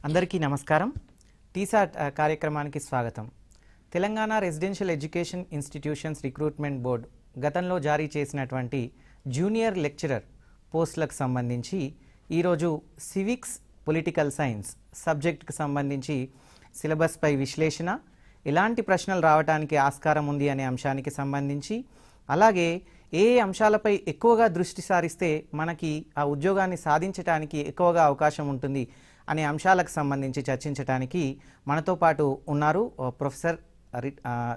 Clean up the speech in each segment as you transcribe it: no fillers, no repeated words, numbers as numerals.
అందరికీ నమస్కారం. టీసాట్ కార్యక్రమానికి స్వాగతం. Telangana residential education institutions recruitment board గతంలో జారీ చేసినటువంటి జూనియర్ లెక్చరర్ పోస్టులకు సంబంధించి ఈరోజు సివిక్స్ పొలిటికల్ సైన్స్ సబ్జెక్ట్కి సంబంధించి సిలబస్ పై విశ్లేషణ, ఎలాంటి ప్రశ్నలు రావడానికి ఆస్కారం ఉంది అనే అంశానికి సంబంధించి, అలాగే ఏ అంశాలపై ఎక్కువగా దృష్టి సారిస్తే మనకి ఆ ఉద్యోగాన్ని సాధించడానికి ఎక్కువగా అవకాశం ఉంటుంది అనే అంశాలకు సంబంధించి చర్చించడానికి మనతో పాటు ఉన్నారు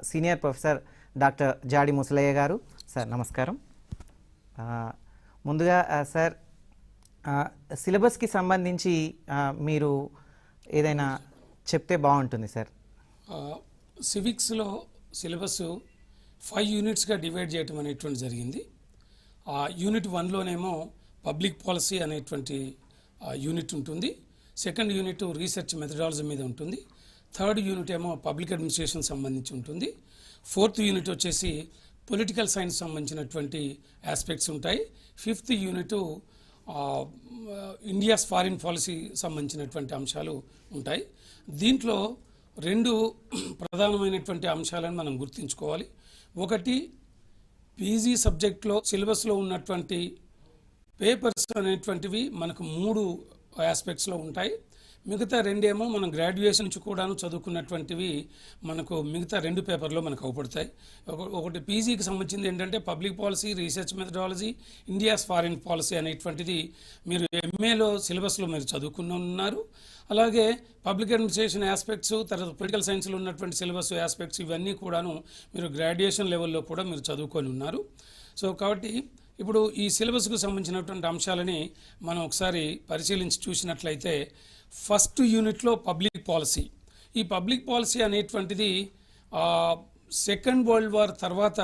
సీనియర్ ప్రొఫెసర్ డాక్టర్ జాడి ముసలయ్య గారు. సార్ నమస్కారం. ముందుగా సార్, సిలబస్కి సంబంధించి మీరు ఏదైనా చెప్తే బాగుంటుంది సార్. సివిక్స్లో సిలబస్ 5 యూనిట్స్గా డివైడ్ చేయటం అనేటువంటి జరిగింది. యూనిట్ 1లోనేమో పబ్లిక్ పాలసీ అనేటువంటి యూనిట్ ఉంటుంది. సెకండ్ యూనిట్ రీసెర్చ్ మెథడాలజీ మీద ఉంటుంది. థర్డ్ యూనిట్ ఏమో పబ్లిక్ అడ్మినిస్ట్రేషన్ సంబంధించి ఉంటుంది. ఫోర్త్ యూనిట్ వచ్చేసి పొలిటికల్ సైన్స్ సంబంధించినటువంటి ఆస్పెక్ట్స్ ఉంటాయి. Fifth unit India's foreign policy సంబంధించినటువంటి అంశాలు ఉంటాయి. దీంట్లో 2 ప్రధానమైనటువంటి అంశాలను మనం గుర్తుంచుకోవాలి. ఒకటి, పీజీ సబ్జెక్ట్లో సిలబస్లో ఉన్నటువంటి పేపర్స్ అనేటువంటివి మనకు 3 ఆస్పెక్ట్స్లో ఉంటాయి. మిగతా 2 ఏమో మనం గ్రాడ్యుయేషన్ నుంచి కూడాను చదువుకున్నటువంటివి మనకు మిగతా 2 పేపర్లో మనకు అవపడతాయి. ఒకటి పీజీకి సంబంధించింది ఏంటంటే public policy, research methodology, India's foreign policy అనేటువంటిది మీరు ఎంఏలో సిలబస్లో మీరు చదువుకుని ఉన్నారు. అలాగే పబ్లిక్ అడ్మినిస్ట్రేషన్ ఆస్పెక్ట్స్, తర్వాత పొలిటికల్ సైన్స్లో ఉన్నటువంటి సిలబస్ ఆస్పెక్ట్స్ ఇవన్నీ కూడాను మీరు గ్రాడ్యుయేషన్ లెవెల్లో కూడా మీరు చదువుకొని ఉన్నారు. సో కాబట్టి ఇప్పుడు ఈ సిలబస్కు సంబంధించినటువంటి అంశాలని మనం ఒకసారి పరిశీలించి చూసినట్లయితే, ఫస్ట్ యూనిట్లో పబ్లిక్ పాలసీ. ఈ పబ్లిక్ పాలసీ అనేటువంటిది సెకండ్ వరల్డ్ వార్ తర్వాత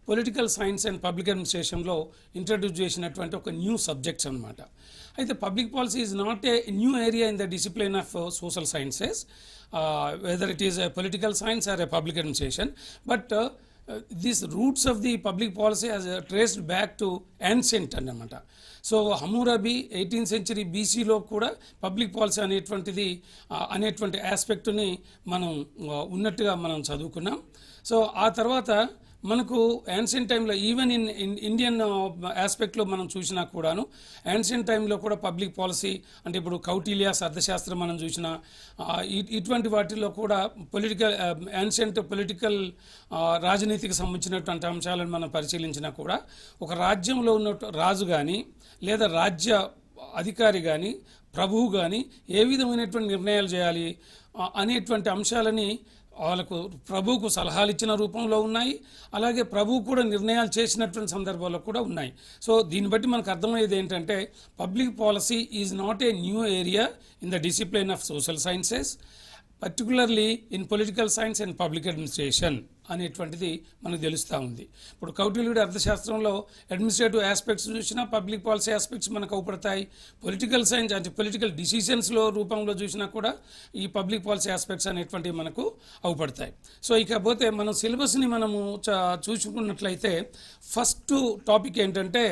పొలిటికల్ సైన్స్ అండ్ పబ్లిక్ అడ్మినిస్ట్రేషన్లో ఇంట్రడ్యూస్ చేసినటువంటి ఒక న్యూ సబ్జెక్ట్స్ అనమాట. అయితే public policy is not a new area in the discipline of social sciences, whether it is a political science or a public administration, but these roots of the public policy has traced back to ancient అన్నమాట. So హమ్మూరబీ 18th century BCలో కూడా public policy అనేటువంటి ఆస్పెక్ట్ని మనం ఉన్నట్టుగా మనం చదువుకున్నాం. So ఆ తర్వాత మనకు యాన్షియంట్ టైంలో ఈవెన్ ఇన్ ఇండియన్ ఆస్పెక్ట్లో మనం చూసినా కూడాను యాన్షియంట్ టైంలో కూడా పబ్లిక్ పాలసీ అంటే ఇప్పుడు కౌటిల్యాస్ అర్థశాస్త్రం మనం చూసినా ఇటువంటి వాటిల్లో కూడా యాన్షియంట్ పొలిటికల్ రాజనీతికి సంబంధించినటువంటి అంశాలను మనం పరిశీలించినా కూడా ఒక రాజ్యంలో ఉన్న రాజు కానీ లేదా రాజ్య అధికారి కానీ ప్రభువు కానీ ఏ విధమైనటువంటి నిర్ణయాలు చేయాలి అనేటువంటి అంశాలని వాళ్ళకు ప్రభువుకు సలహాలు ఇచ్చిన రూపంలో ఉన్నాయి. అలాగే ప్రభువు కూడా నిర్ణయాలు చేసినటువంటి సందర్భాల్లో కూడా ఉన్నాయి. సో దీన్ని బట్టి మనకు అర్థమయ్యేది ఏంటంటే public policy is not a new area in the discipline of social sciences, particularly in political science and public administration అనేటువంటిది మనకు తెలుస్తూ ఉంది. ఇప్పుడు కౌటిల్యుడి అర్థశాస్త్రంలో అడ్మినిస్ట్రేటివ్ ఆస్పెక్ట్స్ చూసినా పబ్లిక్ పాలసీ ఆస్పెక్ట్స్ మనకు అవపడతాయి. పొలిటికల్ సైన్స్ అంటే పొలిటికల్ డిసిషన్స్లో రూపంలో చూసినా కూడా ఈ పబ్లిక్ పాలసీ ఆస్పెక్ట్స్ అనేటువంటివి మనకు అవపడతాయి. సో ఇకపోతే మనం సిలబస్ని మనము చూసుకున్నట్లయితే ఫస్ట్ టాపిక్ ఏంటంటే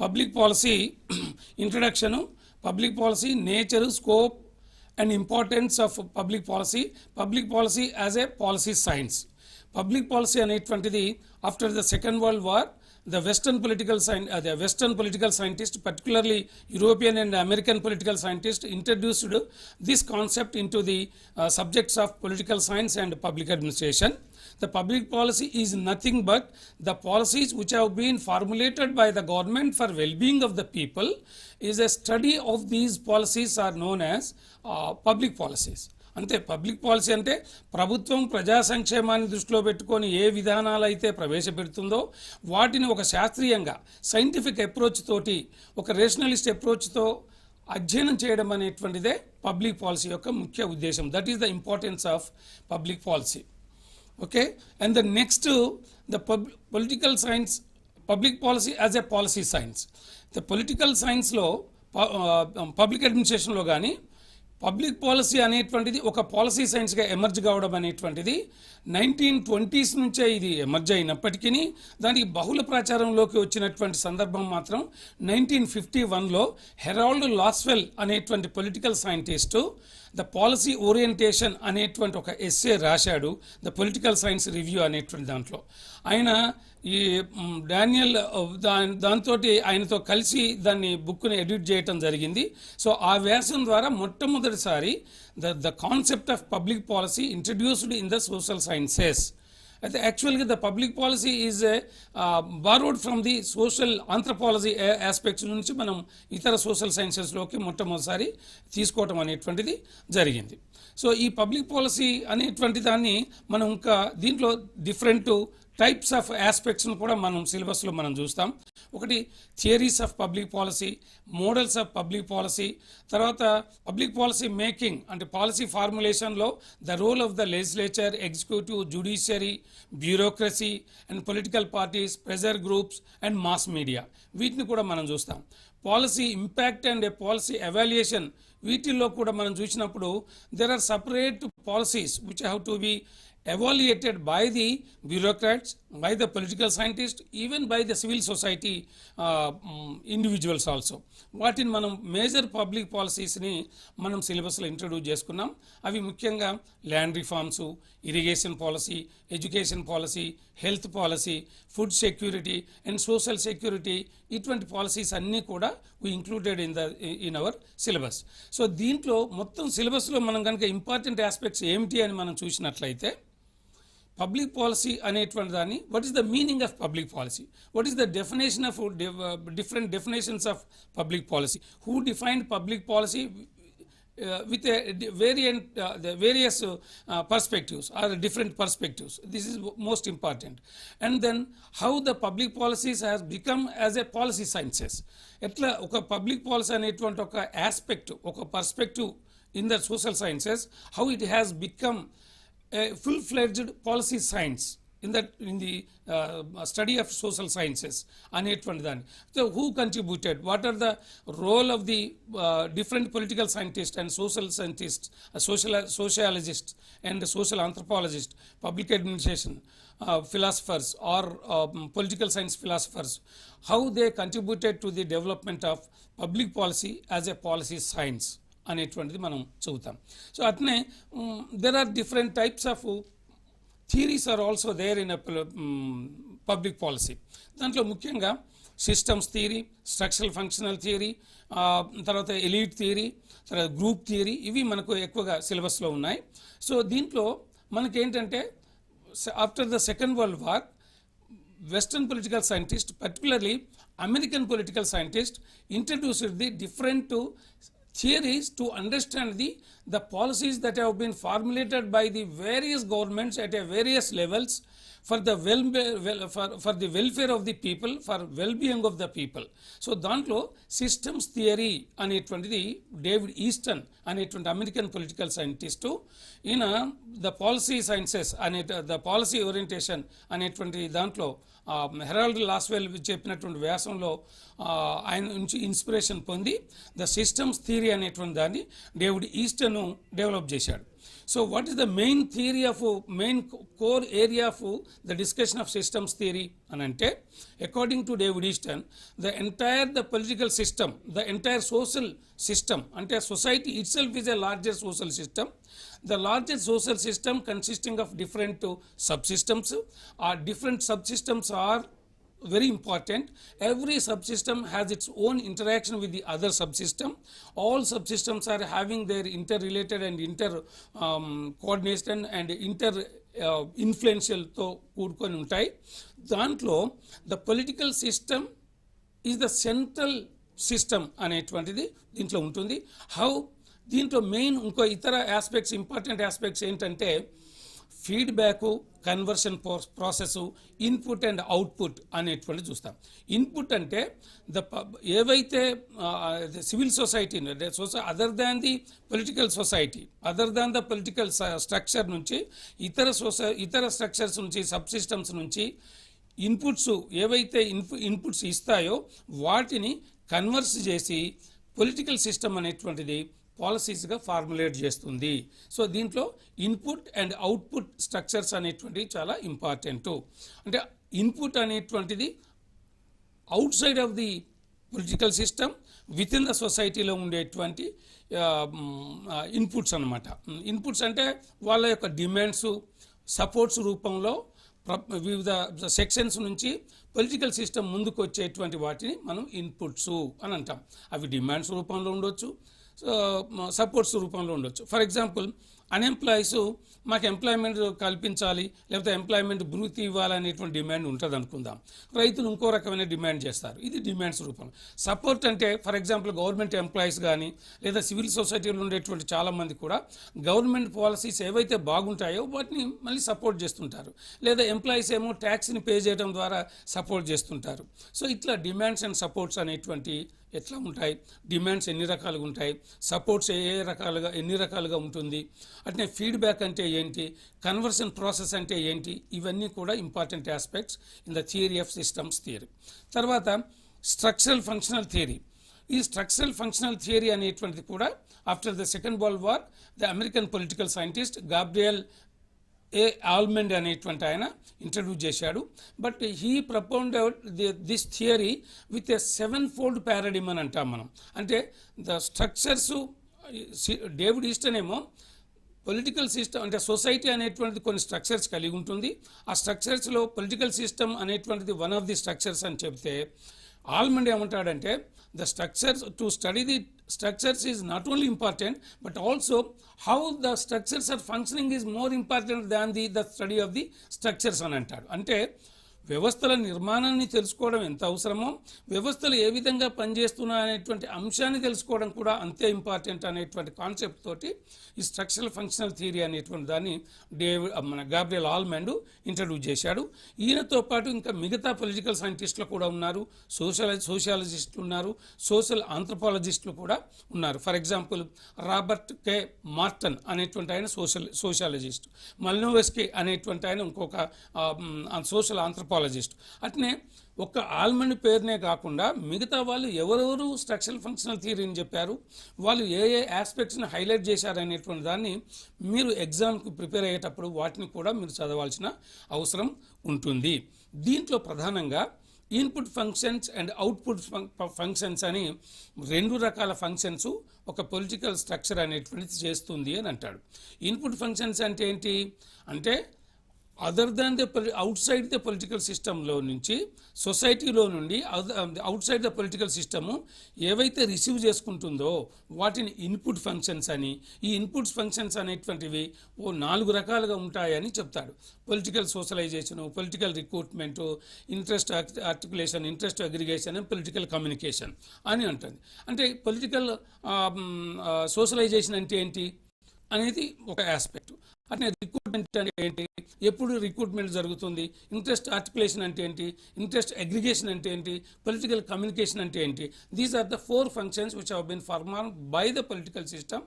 public policy introduction, public policy nature, scope and importance of public policy as a policy science. Public policy అనేటువంటిది after the Second World War the Western political scientists, particularly European and American political scientists, introduced this concept into the subjects of political science and public administration. The public policy is nothing but the policies which have been formulated by the government for well-being of the people. Is a study of these policies are known as public policies. అంటే public policy అంటే ప్రభుత్వం ప్రజా సంక్షేమాన్ని దృష్టిలో పెట్టుకొని ఏ విధానాలు అయితే ప్రవేశపెడుతుందో వాటిని ఒక శాస్త్రీయంగా సైంటిఫిక్ అప్రోచ్ తోటి ఒక రేషనలిస్ట్ అప్రోచ్తో అధ్యయనం చేయడం అనేటువంటిదే పబ్లిక్ పాలసీ యొక్క ముఖ్య ఉద్దేశం. That is the importance of public policy. Okay, and the next the political science, public policy as a policy science. The political సైన్స్లో పబ్లిక్ అడ్మినిస్ట్రేషన్లో కానీ పబ్లిక్ పాలసీ అనేటువంటిది ఒక పాలసీ సైన్స్గా ఎమర్జ్ కావడం అనేటువంటిది 1920s నుంచే ఇది ఎమర్జ్ అయినప్పటికీ దానికి బహుళ ప్రచారంలోకి వచ్చినటువంటి సందర్భం మాత్రం 1951లో హెరాల్డ్ లాస్వెల్ అనేటువంటి political scientist the policy orientation అనేటువంటి ఒక ఎస్సే రాశాడు, ద పొలిటికల్ సైన్స్ రివ్యూ అనేటువంటి దాంట్లో. ఆయన ఈ డానియల్ దాంతో ఆయనతో కలిసి దాన్ని బుక్ని ఎడిట్ చేయటం జరిగింది. సో ఆ వ్యాసం ద్వారా మొట్టమొదటిసారి the concept of public policy introduced in the social sciences. అయితే యాక్చువల్గా the public policy is borrowed from the social anthropology aspects నుంచి మనం ఇతర సోషల్ సైన్సెస్లోకి మొట్టమొదటిసారి తీసుకోవటం అనేటువంటిది జరిగింది. సో ఈ పబ్లిక్ పాలసీ అనేటువంటి దాన్ని మనం ఇంకా దీంట్లో డిఫరెంట్ టైప్స్ ఆఫ్ ఆస్పెక్ట్స్ను కూడా మనం సిలబస్లో మనం చూస్తాం. ఒకటి theories of public policy, models of public policy, తర్వాత పబ్లిక్ పాలసీ మేకింగ్ అంటే పాలసీ ఫార్ములేషన్లో the role of the legislature, executive, judiciary, bureaucracy and political parties, pressure groups and mass media, వీటిని కూడా మనం చూస్తాం. Policy impact and policy evaluation, వీటిల్లో కూడా మనం చూసినప్పుడు there are separate policies which have to be evaluated by the bureaucrats, by the political scientists, even by the civil society individuals also. వాటిని మనం మేజర్ పబ్లిక్ పాలసీస్ని మనం సిలబస్లో ఇంట్రడ్యూస్ చేసుకున్నాం. అవి ముఖ్యంగా land reforms, irrigation policy, education policy, health policy, food security and social security, ఇటువంటి policies అన్నీ కూడా we included in our syllabus. So దీంట్లో మొత్తం సిలబస్లో మనం కనుక ఇంపార్టెంట్ ఆస్పెక్ట్స్ ఏమిటి అని మనం చూసినట్లయితే, పబ్లిక్ పాలసీ అనేటువంటి దాన్ని what is the meaning of public policy, what is the definition of different definitions of public policy, who defined public policy with the various perspectives or different perspectives. This is most important. And then how the public policies has become as a policy sciences. Etla oka public policy అనేటువంటి ఒక aspect, ఒక perspective in the social sciences, how it has become a full-fledged policy science in the study of social sciences అనేటువంటి దాన్ని. So who contributed, what are the role of the different political scientists and social scientists, sociologists and social anthropologists, public administration philosophers or political science philosophers, how they contributed to the development of public policy as a policy science అనేటువంటిది మనం చదువుతాం. So అట్నే there are different types of theories are also there in a public policy. దాంట్లో ముఖ్యంగా systems theory, structural functional theory, తర్వాత elite theory, తర్వాత group theory, ఇవి మనకు ఎక్కువగా సిలబస్లో ఉన్నాయి. సో దీంట్లో మనకేంటంటే after the second world war Western political scientists, particularly American political scientists, introduced the different theories to understand the policies that have been formulated by the various governments at a various levels for the for the welfare of the people, for well-being of the people. So దాంట్లో systems theory అనేటువంటిది David Easton అనేటువంటి American political scientist, ఈయన the policy sciences the policy orientation అనేటువంటి దాంట్లో Herald లాస్వెల్ చెప్పినటువంటి వ్యాసంలో ఆయన నుంచి ఇన్స్పిరేషన్ పొంది ద సిస్టమ్స్ థియరీ అనేటువంటి దాన్ని డేవిడ్ ఈస్టన్ డెవలప్ చేశాడు. So what is the main theory of main core area of the discussion of systems theory anante, according to David Easton, the political system, the entire social system, ante society itself is a larger social system. The larger social system consisting of different subsystems, or different subsystems are very important. Every subsystem has its own interaction with the other subsystem. All subsystems are having their interrelated and coordination and influential తో కూడుకొని ఉంటాయి. దాంట్లో the political system is the central system అనేటువంటిది దీంట్లో ఉంటుంది. How దీంట్లో main ఇంకో ఇతర ఆస్పెక్ట్స్, ఇంపార్టెంట్ ఆస్పెక్ట్స్ ఏంటంటే feedback, conversion process, input and output అనేటువంటి చూస్తాం. ఇన్పుట్ అంటే ఏవైతే civil society other than the political society, other than the political structure నుంచి ఇతర స్ట్రక్చర్స్ నుంచి, సబ్ సిస్టమ్స్ నుంచి ఇన్పుట్స్ ఏవైతే ఇన్పుట్స్ ఇస్తాయో వాటిని కన్వర్స్ చేసి పొలిటికల్ సిస్టమ్ అనేటువంటిది పాలసీస్గా ఫార్ములేట్ చేస్తుంది. సో దీంట్లో ఇన్పుట్ అండ్ అవుట్పుట్ స్ట్రక్చర్స్ అనేటువంటివి చాలా ఇంపార్టెంట్. అంటే ఇన్పుట్ అనేటువంటిది out side of the political system, with in the సొసైటీలో ఉండేటువంటి ఇన్పుట్స్ అన్నమాట. ఇన్పుట్స్ అంటే వాళ్ళ యొక్క డిమాండ్స్, సపోర్ట్స్ రూపంలో వివిధ సెక్షన్స్ నుంచి పొలిటికల్ సిస్టమ్ ముందుకు వచ్చేటువంటి వాటిని మనం ఇన్పుట్స్ అని అంటాం. అవి డిమాండ్స్ రూపంలో ఉండొచ్చు, సపోర్ట్స్ రూపంలో ఉండొచ్చు. ఫర్ ఎగ్జాంపుల్, అన్ఎంప్లాయీస్ మాకు ఎంప్లాయ్మెంట్ కల్పించాలి, లేకపోతే ఎంప్లాయ్మెంట్ భృతి ఇవ్వాలనేటువంటి డిమాండ్ ఉంటుంది అనుకుందాం. రైతులు ఇంకో రకమైన డిమాండ్ చేస్తారు. ఇది డిమాండ్స్ రూపంలో. సపోర్ట్ అంటే ఫర్ ఎగ్జాంపుల్ గవర్నమెంట్ ఎంప్లాయీస్ కానీ లేదా సివిల్ సొసైటీలో ఉండేటువంటి చాలామంది కూడా గవర్నమెంట్ పాలసీస్ ఏవైతే బాగుంటాయో వాటిని మళ్ళీ సపోర్ట్ చేస్తుంటారు. లేదా ఎంప్లాయీస్ ఏమో ట్యాక్స్ని పే చేయడం ద్వారా సపోర్ట్ చేస్తుంటారు. సో ఇట్లా డిమాండ్స్ అండ్ సపోర్ట్స్ అనేటువంటి ఎట్లా ఉంటాయి, డిమాండ్స్ ఎన్ని రకాలుగా ఉంటాయి, సపోర్ట్స్ ఎన్ని రకాలుగా ఉంటుంది, అట్నే ఫీడ్బ్యాక్ అంటే ఏంటి, కన్వర్షన్ ప్రాసెస్ అంటే ఏంటి, ఇవన్నీ కూడా important aspects in the theory of systems theory. తర్వాత స్ట్రక్చరల్ ఫంక్షనల్ థియరీ. ఈ స్ట్రక్చరల్ ఫంక్షనల్ థియరీ అనేటువంటిది కూడా after the second world war the American political scientist Gabriel Almond అనేటువంటి ఆయన ఇంట్రడ్యూస్ చేశాడు. But he propounded this theory with a 7-fold paradigm అని అంటాం మనం. అంటే ద స్ట్రక్చర్స్, డేవిడ్ ఈస్టన్ ఏమో పొలిటికల్ సిస్టమ్ అంటే సొసైటీ అనేటువంటిది కొన్ని స్ట్రక్చర్స్ కలిగి ఉంటుంది. ఆ స్ట్రక్చర్స్లో పొలిటికల్ సిస్టమ్ అనేటువంటిది వన్ ఆఫ్ ది స్ట్రక్చర్స్ అని చెప్తే, ఆల్మండ్ ఏమంటాడంటే the structures, to study the structures is not only important but also how the structures are functioning is more important than the study of the structures అని అంటాడు. అంటే వ్యవస్థల నిర్మాణాన్ని తెలుసుకోవడం ఎంత అవసరమో వ్యవస్థలు ఏ విధంగా పనిచేస్తున్నాయి అనేటువంటి అంశాన్ని తెలుసుకోవడం కూడా అంతే ఇంపార్టెంట్ అనేటువంటి కాన్సెప్ట్ తోటి ఈ స్ట్రక్చరల్ ఫంక్షనల్ థియరీ అనేటువంటి దాన్ని గాబ్రియల్ ఆల్మండ్ ఇంట్రడ్యూస్ చేశాడు. ఈయనతో పాటు ఇంకా మిగతా పొలిటికల్ సైంటిస్టులు కూడా ఉన్నారు, సోషియాలజిస్టులు ఉన్నారు, సోషల్ ఆంథ్రోపాలజిస్టులు కూడా ఉన్నారు. For example Robert K Marton అనేటువంటి ఆయన సోషియాలజిస్ట్, మల్నోవెస్కీ అనేటువంటి ఆయన ఇంకొక సోషల్ ఆంథ్రోపాలజిస్ట్. అట్నే ఒక్క ఆల్మండ్ పేరునే కాకుండా మిగతా వాళ్ళు ఎవరెవరు స్ట్రక్చరల్ ఫంక్షనల్ థియరీని చెప్పారు, వాళ్ళు ఏ ఆస్పెక్ట్స్ని హైలైట్ చేశారు అనేటువంటి దాన్ని మీరు ఎగ్జామ్కి ప్రిపేర్ అయ్యేటప్పుడు వాటిని కూడా మీరు చదవాల్సిన అవసరం ఉంటుంది. దీంట్లో ప్రధానంగా input functions and output functions అని 2 రకాల ఫంక్షన్స్ ఒక పొలిటికల్ స్ట్రక్చర్ అనేటువంటిది చేస్తుంది అని అంటాడు. ఇన్పుట్ ఫంక్షన్స్ అంటే ఏంటి అంటే other than the out side the political సిస్టంలో నుంచి, సొసైటీలో నుండి out side the political system ఏవైతే రిసీవ్ చేసుకుంటుందో వాటిని ఇన్పుట్ ఫంక్షన్స్ అని, ఈ ఇన్పుట్ ఫంక్షన్స్ అనేటువంటివి 4 రకాలుగా ఉంటాయని చెప్తాడు. Political socialisation, political recruitment, interest articulation, interest aggregation and political communication అని ఉంటుంది. అంటే పొలిటికల్ సోషలైజేషన్ అంటే ఏంటి అనేది ఒక ఆస్పెక్ట్. అట్నే రిక్రూట్మెంట్ అంటే ఏంటి, ఎప్పుడు రిక్రూట్మెంట్ జరుగుతుంది, ఇంట్రెస్ట్ ఆర్టికులేషన్ అంటే ఏంటి, ఇంట్రెస్ట్ అగ్రిగేషన్ అంటే ఏంటి, పొలిటికల్ కమ్యూనికేషన్ అంటే ఏంటి. These are the 4 functions which have been performed by the political system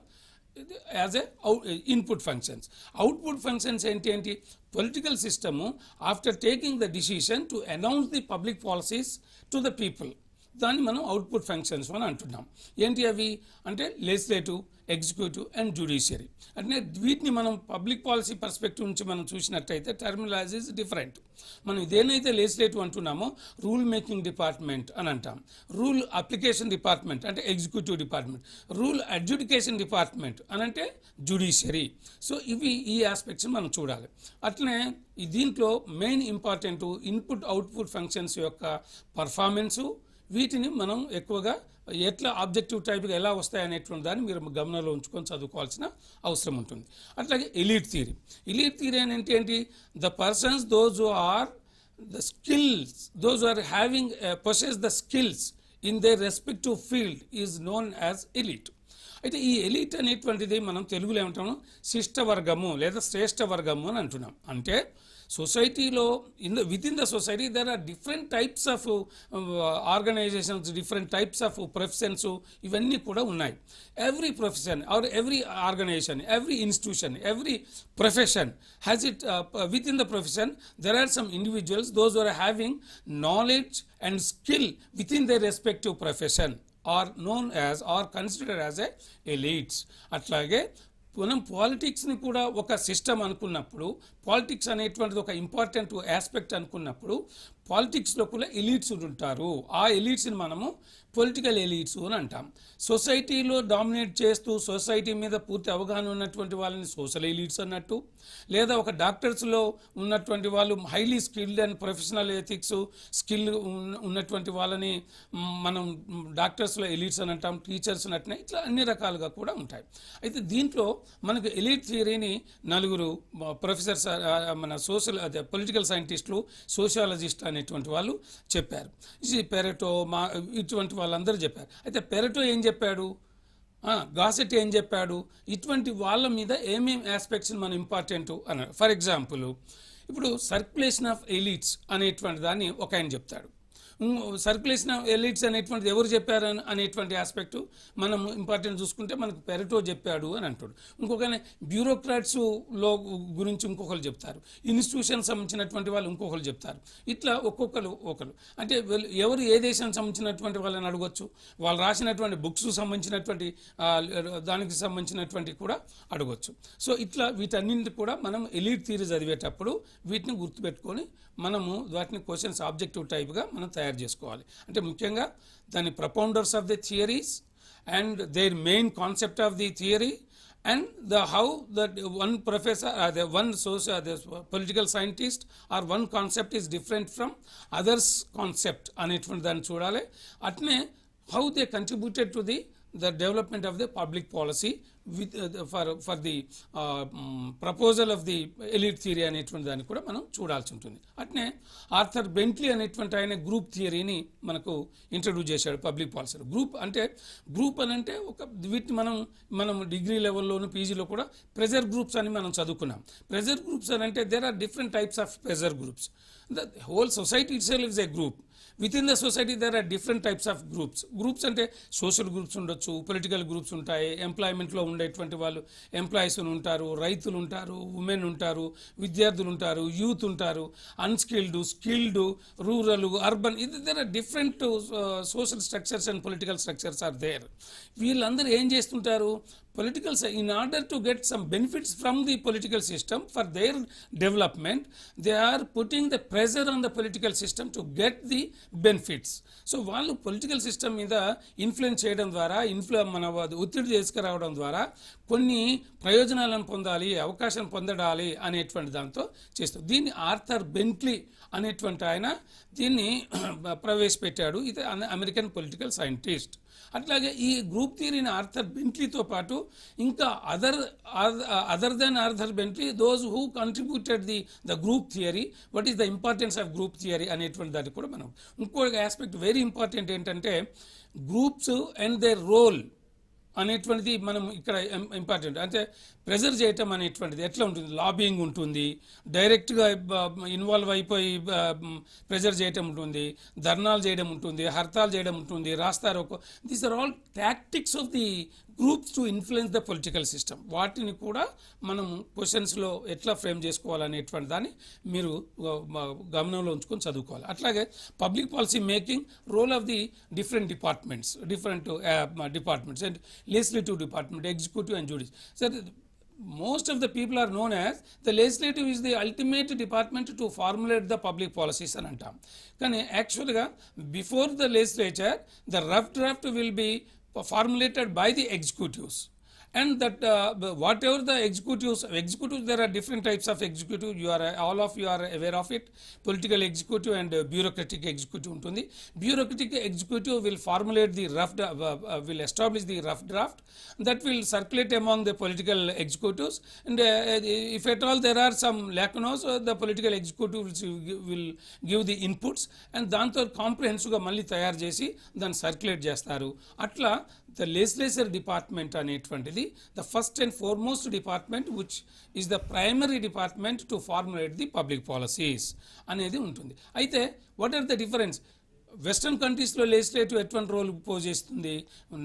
as a input functions. Output functions ఏంటి, political system after taking the decision to announce the public policies to the people, దాన్ని మనం output functions అని అంటున్నాం. ఏంటి అవి అంటే legislative, executive and judiciary. అంటే వీటిని మనం పబ్లిక్ పాలసీ పర్స్పెక్టివ్ నుంచి మనం చూసినట్టయితే టర్మినాలజీ ఇస్ డిఫరెంట్. మనం ఇదేనైతే లెజిస్లేటివ్ అంటున్నామో రూల్ మేకింగ్ డిపార్ట్మెంట్ అని అంటాం, రూల్ అప్లికేషన్ డిపార్ట్మెంట్ అంటే executive department, rule adjudication department అని అంటే జ్యుడిషియరీ. సో ఇవి ఈ ఆస్పెక్ట్స్ మనం చూడాలి. అట్లనే దీంట్లో main important input output functions యొక్క పర్ఫార్మెన్సు, వీటిని మనం ఎక్కువగా ఎట్లా ఆబ్జెక్టివ్ టైప్గా ఎలా వస్తాయి అనేటువంటి దాన్ని మీరు గమనంలో ఉంచుకొని చదువుకోవాల్సిన అవసరం ఉంటుంది. అట్లాగే ఎలీట్ థియరీ. ఎలీట్ థియరీ అంటే ఏంటి, the persons those who are the skills, those who are having possess the skills in their respective field is known as elite. అయితే ఈ ఎలీట్ అనేటువంటిది మనం తెలుగులో ఏమంటాము, శిష్ట వర్గము లేదా శ్రేష్ఠ వర్గము అని అంటున్నాం. అంటే సొసైటీలో within the society there are different types of organisations, different types of professions, ఇవన్నీ కూడా ఉన్నాయి. Every profession or every organisation, every institution, every profession has it within the profession there are some individuals those are having knowledge and skill within their respective profession are known as or considered as a elites. అట్లాగే మనం పాలిటిక్స్ని కూడా ఒక system అనుకున్నప్పుడు, politics అనేటువంటిది ఒక important aspect అనుకున్నప్పుడు పాలిటిక్స్లో కూడా ఎలీట్స్ ఉంటారు. ఆ ఎలీట్స్ని మనము పొలిటికల్ ఎలీట్స్ అని అంటాం. సొసైటీలో డామినేట్ చేస్తూ సొసైటీ మీద పూర్తి అవగాహన ఉన్నటువంటి వాళ్ళని సోషల్ ఎలీట్స్ అన్నట్టు, లేదా ఒక డాక్టర్స్లో ఉన్నటువంటి వాళ్ళు highly skilled and professional ethics skill ఉన్నటువంటి వాళ్ళని మనం డాక్టర్స్లో ఎలీట్స్ అని అంటాం, టీచర్స్ అన్నట్టునే, ఇట్లా అన్ని రకాలుగా కూడా ఉంటాయి. అయితే దీంట్లో మనకు ఎలీట్ థియరీని నలుగురు ప్రొఫెసర్స్, మన పొలిటికల్ సైంటిస్టులు, సోషియాలజిస్ట్ అనేటువంటి వాళ్ళు చెప్పారు. పెరెటో, ఇటువంటి వాళ్ళందరూ చెప్పారు. అయితే పెరెటో ఏం చెప్పాడు, గాసెట్ ఏం చెప్పాడు, ఇటువంటి వాళ్ళ మీద ఏమేమి ఆస్పెక్ట్స్ మనం ఇంపార్టెంట్ అన్నారు. ఫర్ ఎగ్జాంపుల్ ఇప్పుడు సర్క్యులేషన్ ఆఫ్ ఎలీట్స్ అనేటువంటి దాన్ని ఒక ఆయన చెప్తాడు. సర్క్యులేషన్ ఆఫ్ ఎలీట్స్ అనేటువంటిది ఎవరు చెప్పారు అనేటువంటి ఆస్పెక్టు మనం ఇంపార్టెంట్ చూసుకుంటే మనకు పెరెటో చెప్పాడు అని అంటాడు. ఇంకొక బ్యూరోక్రాట్స్లో గురించి ఇంకొకరు చెప్తారు, ఇన్స్టిట్యూషన్ సంబంధించినటువంటి వాళ్ళు ఇంకొకరు చెప్తారు. ఇట్లా ఒక్కొక్కరు అంటే ఎవరు ఏ దేశానికి సంబంధించినటువంటి వాళ్ళని అడగొచ్చు, వాళ్ళు రాసినటువంటి బుక్స్ సంబంధించినటువంటి దానికి సంబంధించినటువంటి కూడా అడగొచ్చు. సో ఇట్లా వీటన్నింటి కూడా మనం ఎలీట్ థియరీ చదివేటప్పుడు వీటిని గుర్తుపెట్టుకొని మనము వాటిని క్వశ్చన్స్ ఆబ్జెక్టివ్ టైప్గా మనం తయారు చేసుకోవాలి. అంటే ముఖ్యంగా దాని propounders of the theories and their main concept of the theory and how that one professor the one political scientist or one concept is different from others concept అనేటువంటి దాన్ని చూడాలి. అట్నే how they contributed to the development of the public policy with for the proposal of the elite theory అనేటువంటి దాన్ని కూడా మనం చూడాల్సి ఉంటుంది. అట్నే ఆర్థర్ బెంట్లీ అనేటువంటి ఆయన గ్రూప్ థియరీని మనకు ఇంట్రడ్యూస్ చేశాడు పబ్లిక్ పాలసీలో. గ్రూప్ అని అంటే ఒక వీటిని మనం డిగ్రీ లెవెల్లోను పీజీలో కూడా ప్రెజర్ గ్రూప్స్ అని మనం చదువుకున్నాం. ప్రెజర్ గ్రూప్స్ అని అంటే there are different types of pressure groups. The whole society itself is a group. Within the society there are different types of groups అంటే సోషల్ గ్రూప్స్ ఉండొచ్చు, political groups ఉంటాయి, ఎంప్లాయ్మెంట్లో ఉండేటువంటి వాళ్ళు employees ఉంటారు, రైతులు ఉంటారు, ఉమెన్ ఉంటారు, విద్యార్థులు ఉంటారు, యూత్ ఉంటారు, unskilled, skilled, rural, urban, there are different social structures and political structures are there. వీళ్ళందరూ ఏం చేస్తుంటారు, political in order to get some benefits from the political system for their development, they are putting the pressure on the political system to get the benefits. So వాళ్ళు political system మీద influence చేయడం ద్వారా మన ఒత్తిడి తీసుకురావడం ద్వారా కొన్ని ప్రయోజనాలను పొందాలి, అవకాశం పొందడాలి అనేటువంటి దాంతో చేస్తారు. దీన్ని ఆర్థర్ బెంట్లీ అనేటువంటి ఆయన దీన్ని ప్రవేశపెట్టాడు. ఇది అమెరికన్ పొలిటికల్ సైంటిస్ట్. అట్లాగే ఈ గ్రూప్ థియరీని ఆర్థర్ బెంట్లీతో పాటు ఇంకా other than Arthur Bentley those who contributed the group theory, what is the importance of group theory అనేటువంటి దాన్ని కూడా మనం ఇంకో ఆస్పెక్ట్ వెరీ ఇంపార్టెంట్ ఏంటంటే గ్రూప్స్ అండ్ దేర్ రోల్ అనేటువంటిది మనం ఇక్కడ ఇంపార్టెంట్. అంటే ప్రెజర్ చేయటం అనేటువంటిది ఎట్లా ఉంటుంది, లాబింగ్ ఉంటుంది, డైరెక్ట్గా ఇన్వాల్వ్ అయిపోయి ప్రెజర్ చేయటం ఉంటుంది, ధర్నాలు చేయడం ఉంటుంది, హర్తాలు చేయడం ఉంటుంది, రాస్తారోకో. These are all tactics of the groups to influence the political system. వాటిని కూడా మనం క్వశ్చన్స్లో ఎట్లా ఫ్రేమ్ చేసుకోవాలనేటువంటి దాన్ని మీరు గమనంలో ఉంచుకొని చదువుకోవాలి. అట్లాగే public policy making, role of the different departments and legislative department, executive and judicial. So most of the people are known as the legislative is the ultimate department to formulate the public policies అని అంటాం. కానీ యాక్చువల్గా before the legislature the rough draft will be formulated by the executives. And that whatever the executives, there are different types of executive. All of you are aware of it. Political executive and bureaucratic executive ఉంటుంది. Bureaucratic executive will formulate the will establish the rough draft that will circulate among the political executives. And if at all there are some lacunas, the political executive will give the inputs. And దాంతో కాంప్రిహెన్సివ్గా మళ్ళీ తయారు చేసి దాన్ని circulate చేస్తారు. అట్లా the legislature department అనేటువంటిది the first and foremost department which is the primary department to formulate the public policies అనేది ఉంటుంది. అయితే what are the difference? Western కంట్రీస్లో లెజిస్లేటివ్ ఎటువంటి రోల్ ప్లే చేస్తుంది,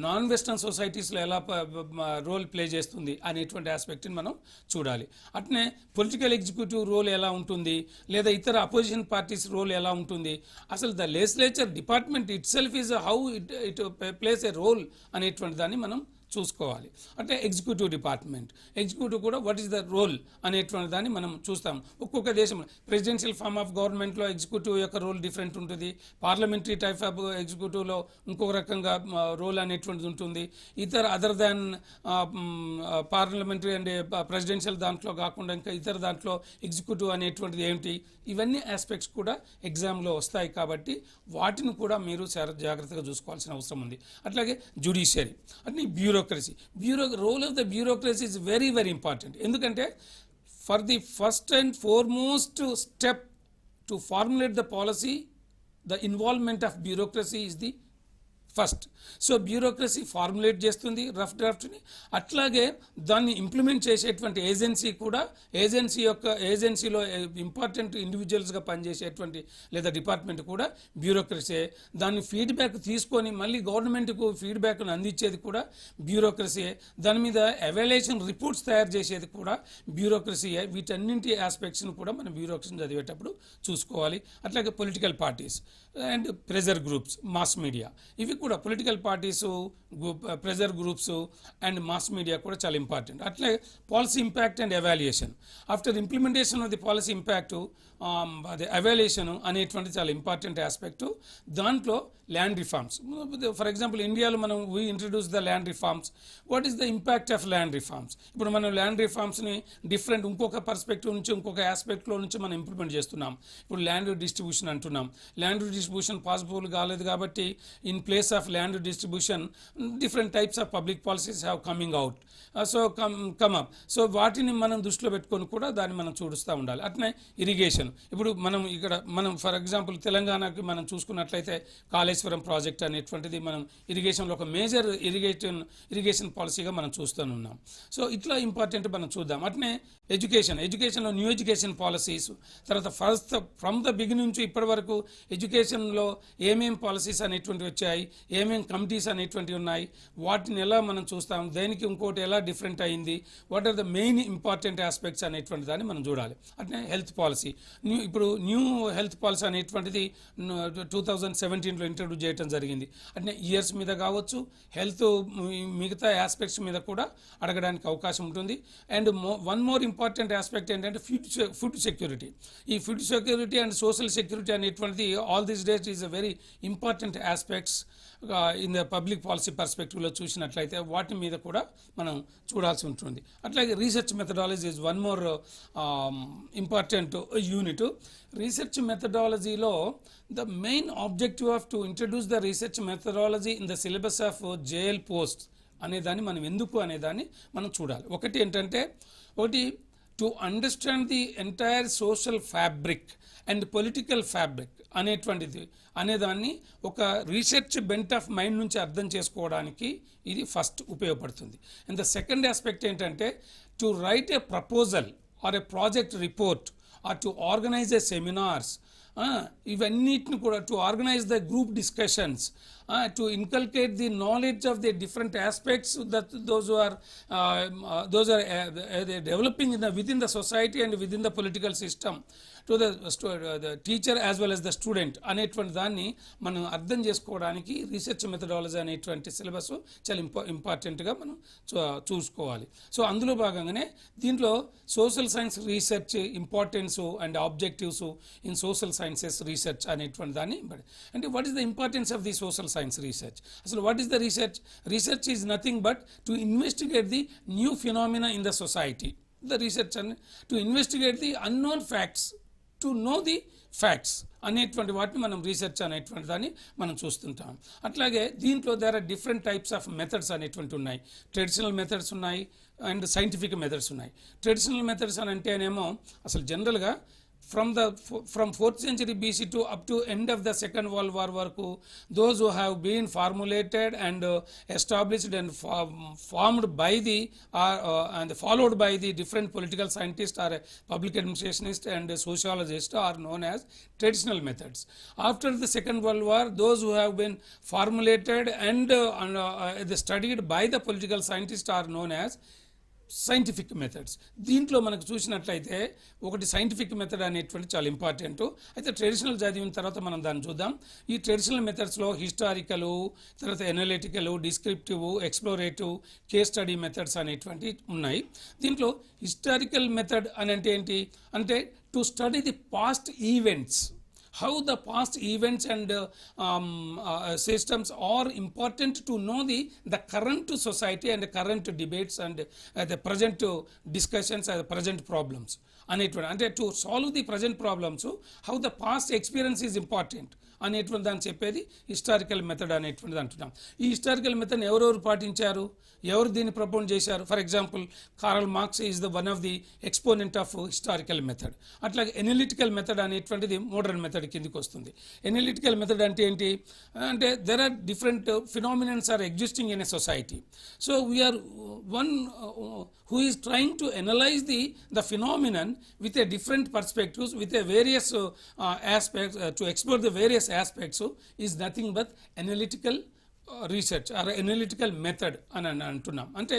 నాన్ వెస్ట్రన్ సొసైటీస్లో ఎలా రోల్ ప్లే చేస్తుంది అనేటువంటి ఆస్పెక్ట్ని మనం చూడాలి. అట్నే పొలిటికల్ ఎగ్జిక్యూటివ్ రోల్ ఎలా ఉంటుంది, లేదా ఇతర అపోజిషన్ పార్టీస్ రోల్ ఎలా ఉంటుంది, అసలు the legislature department itself is how it plays a role అనేటువంటి దాన్ని మనం చూసుకోవాలి. అంటే ఎగ్జిక్యూటివ్ డిపార్ట్మెంట్, ఎగ్జిక్యూటివ్ కూడా వాట్ ఈస్ ద రోల్ అనేటువంటి దాన్ని మనం చూస్తాం. ఒక్కొక్క దేశంలో ప్రెసిడెన్షియల్ ఫార్మ్ ఆఫ్ గవర్నమెంట్లో ఎగ్జిక్యూటివ్ యొక్క రోల్ డిఫరెంట్ ఉంటుంది, పార్లమెంటరీ టైప్ ఆఫ్ ఎగ్జిక్యూటివ్లో ఇంకొక రకంగా రోల్ అనేటువంటిది ఉంటుంది, ఇతర other than parliamentary and presidential దాంట్లో కాకుండా ఇంకా ఇతర దాంట్లో ఎగ్జిక్యూటివ్ అనేటువంటిది ఏమిటి, ఇవన్నీ ఆస్పెక్ట్స్ కూడా ఎగ్జామ్లో వస్తాయి. కాబట్టి వాటిని కూడా మీరు చాలా జాగ్రత్తగా చూసుకోవాల్సిన అవసరం ఉంది. అట్లాగే జ్యుడిషియరీ అంటే bureaucracy, role of the bureaucracy is very very important. ఎందుకంటే for the first and foremost step to formulate the policy, the involvement of bureaucracy is the first. So bureaucracy formulate చేస్తుంది రఫ్ డ్రాఫ్ట్ని, అట్లాగే దాన్ని implement చేసేటువంటి agency కూడా ఏజెన్సీలో important ఇండివిజువల్స్గా పనిచేసేటువంటి లేదా డిపార్ట్మెంట్ కూడా బ్యూరోక్రసీ. దాన్ని ఫీడ్బ్యాక్ తీసుకొని మళ్ళీ గవర్నమెంట్కు ఫీడ్బ్యాక్ను అందించేది కూడా బ్యూరోక్రసీయే. దాని మీద ఎవాల్యుయేషన్ రిపోర్ట్స్ తయారు చేసేది కూడా బ్యూరోక్రసీయే. వీటన్నింటి ఆస్పెక్ట్స్ను కూడా మనం బ్యూరోక్రసీని చదివేటప్పుడు చూసుకోవాలి. అట్లాగే political parties and pressure groups, mass media, ఇవి కూడా political parties, pressure groups and mass media కూడా చాలా ఇంపార్టెంట్. అట్లే policy impact and evaluation, after implementation of the policy impact అది ఎవాల్యుయేషన్ అనేటువంటి చాలా ఇంపార్టెంట్ ఆస్పెక్ట్. దాంట్లో ల్యాండ్ రిఫార్మ్స్, ఫర్ ఎగ్జాంపుల్ ఇండియాలో మనం we introduce the land reforms, what is the impact of land reforms. ఇప్పుడు మనం ల్యాండ్ రిఫార్మ్స్ని డిఫరెంట్ ఇంకొక perspective నుంచి ఇంకొక ఆస్పెక్ట్లో నుంచి మనం ఇంప్లిమెంట్ చేస్తున్నాం. ఇప్పుడు ల్యాండ్ డిస్ట్రిబ్యూషన్ అంటున్నాం, ల్యాండ్ డిస్ట్రిబ్యూషన్ పాసిబుల్ కాలేదు కాబట్టి in place of land distribution different types of public policies have coming out. So come up. So వాటిని మనం దృష్టిలో పెట్టుకొని కూడా దాన్ని మనం చూడుస్తూ ఉండాలి. అట్నే ఇరిగేషన్, ఇప్పుడు మనం ఫర్ ఎగ్జాంపుల్ తెలంగాణకి మనం చూసుకున్నట్లయితే కాళేశ్వరం ప్రాజెక్ట్ అనేటువంటిది మనం ఇరిగేషన్లో ఒక మేజర్ ఇరిగేషన్ పాలసీగా మనం చూస్తున్నాం. సో ఇట్లా ఇంపార్టెంట్ మనం చూద్దాం. అట్నే ఎడ్యుకేషన్లో న్యూ ఎడ్యుకేషన్ పాలసీస్, తర్వాత ఫస్ట్ ఫ్రమ్ ద బిగినింగ్ నుంచి ఇప్పటి వరకు ఎడ్యుకేషన్లో ఏమేం పాలసీస్ అనేటువంటివి వచ్చాయి, ఏమేం కమిటీస్ అనేటువంటివి ఉన్నాయి, వాటిని ఎలా మనం చూస్తాం, దేనికి ఇంకోటి ఎలా డిఫరెంట్ అయింది, what are the main important aspects అనేటువంటి దాన్ని మనం చూడాలి. అట్నే హెల్త్ పాలసీ, ఇప్పుడు న్యూ హెల్త్ పాలసీ అనేటువంటిది 2017లో ఇంట్రడ్యూస్ చేయడం జరిగింది. అట్నే ఇయర్స్ మీద కావచ్చు, హెల్త్ మిగతా ఆస్పెక్ట్స్ మీద కూడా అడగడానికి అవకాశం ఉంటుంది. And one more important aspect ఏంటంటే ఫుడ్ సెక్యూరిటీ. ఈ food security and social security అనేటువంటిది all these days is a very important aspects in the public policy పర్స్పెక్టివ్లో చూసినట్లయితే వాటి మీద కూడా మనం చూడాల్సి ఉంటుంది. అట్లాగే research methodology is one more important unit. Research మెథడాలజీలో the main objective of to introduce the research methodology in the syllabus of JL post అనేదాన్ని మనం ఎందుకు అనేదాన్ని మనం చూడాలి. ఒకటి ఏంటంటే to understand the entire social fabric and political fabric అనేదాన్ని ఒక రీసెర్చ్ బెంట్ ఆఫ్ మైండ్ నుంచి అర్థం చేసుకోవడానికి ఇది ఫస్ట్ ఉపయోగపడుతుంది. అండ్ ద సెకండ్ ఆస్పెక్ట్ ఏంటంటే to write a proposal or a project report or to organise a seminars, ఇవన్నిటిని కూడా to organise the group discussions, to inculcate the knowledge of the different aspects that those who are developing within the society and within the political system, to the teacher as well as the student అనేటువంటి దాన్ని మనం అర్థం చేసుకోవడానికి research methodology అనేటువంటి syllabus చాలా ఇంపార్టెంట్గా మనం చూసుకోవాలి. సో అందులో భాగంగానే దీంట్లో social science research importance and objectives in social sciences research అనేటువంటి దాన్ని అంటే what is the importance of the social science research. So what is the research? Research is nothing but to investigate the new phenomena in the society. The research and to investigate the unknown facts, to know the facts అనేటువంటి వాటిని మనం research అనేటువంటి దాన్ని మనం చూస్తుంటాం. అట్లాగే దీంట్లో there are different types of methods అనేటువంటి ఉన్నాయి. ట్రెడిషనల్ మెథడ్స్ ఉన్నాయి అండ్ సైంటిఫిక్ మెథడ్స్ ఉన్నాయి. ట్రెడిషనల్ మెథడ్స్ అని అంటేనేమో అసలు జనరల్గా from 4th century BC to up to end of the Second World War వరకు those who have been formulated and established and formed by the and followed by the different political scientists or public administrationists and sociologists are known as traditional methods. After the Second World War, those who have been formulated and studied by the political scientists are known as scientific methods. దీంట్లో మనకు చూసినట్లయితే ఒకటి scientific method అనేటువంటి చాలా important. అయితే traditional చదివిన తర్వాత మనం దాన్ని చూద్దాం. ఈ ట్రెడిషనల్ మెథడ్స్లో హిస్టారికల్, తర్వాత analytical, descriptive, explorative, case study methods అనేటువంటి ఉన్నాయి. దీంట్లో హిస్టారికల్ మెథడ్ అని అంటే ఏంటి అంటే to study the past events, how the past events and systems are important to know the current society and the current debates and the present discussions and the present problems అనేటువంటి అంటే to solve the present problems how the past experience is important అనేటువంటి దాన్ని చెప్పేది historical method అనేటువంటిది అంటున్నాం. ఈ historical method ఎవరెవరు పాటించారు, ఎవరు దీన్ని ప్రపోజ్ చేశారు? For example Karl Marx is the one of the exponent of historical method. అట్లాగే ఎనలిటికల్ మెథడ్ అనేటువంటిది మోడర్న్ మెథడ్ కిందికి వస్తుంది. ఎనలిటికల్ మెథడ్ అంటే ఏంటి అంటే there are different phenomenons are existing in a society. So we're one who is trying to analyze the phenomenon with a different perspectives, with a various aspects, to explore the various aspects is nothing but analytical research or analytical method అని అంటున్నాం. అంటే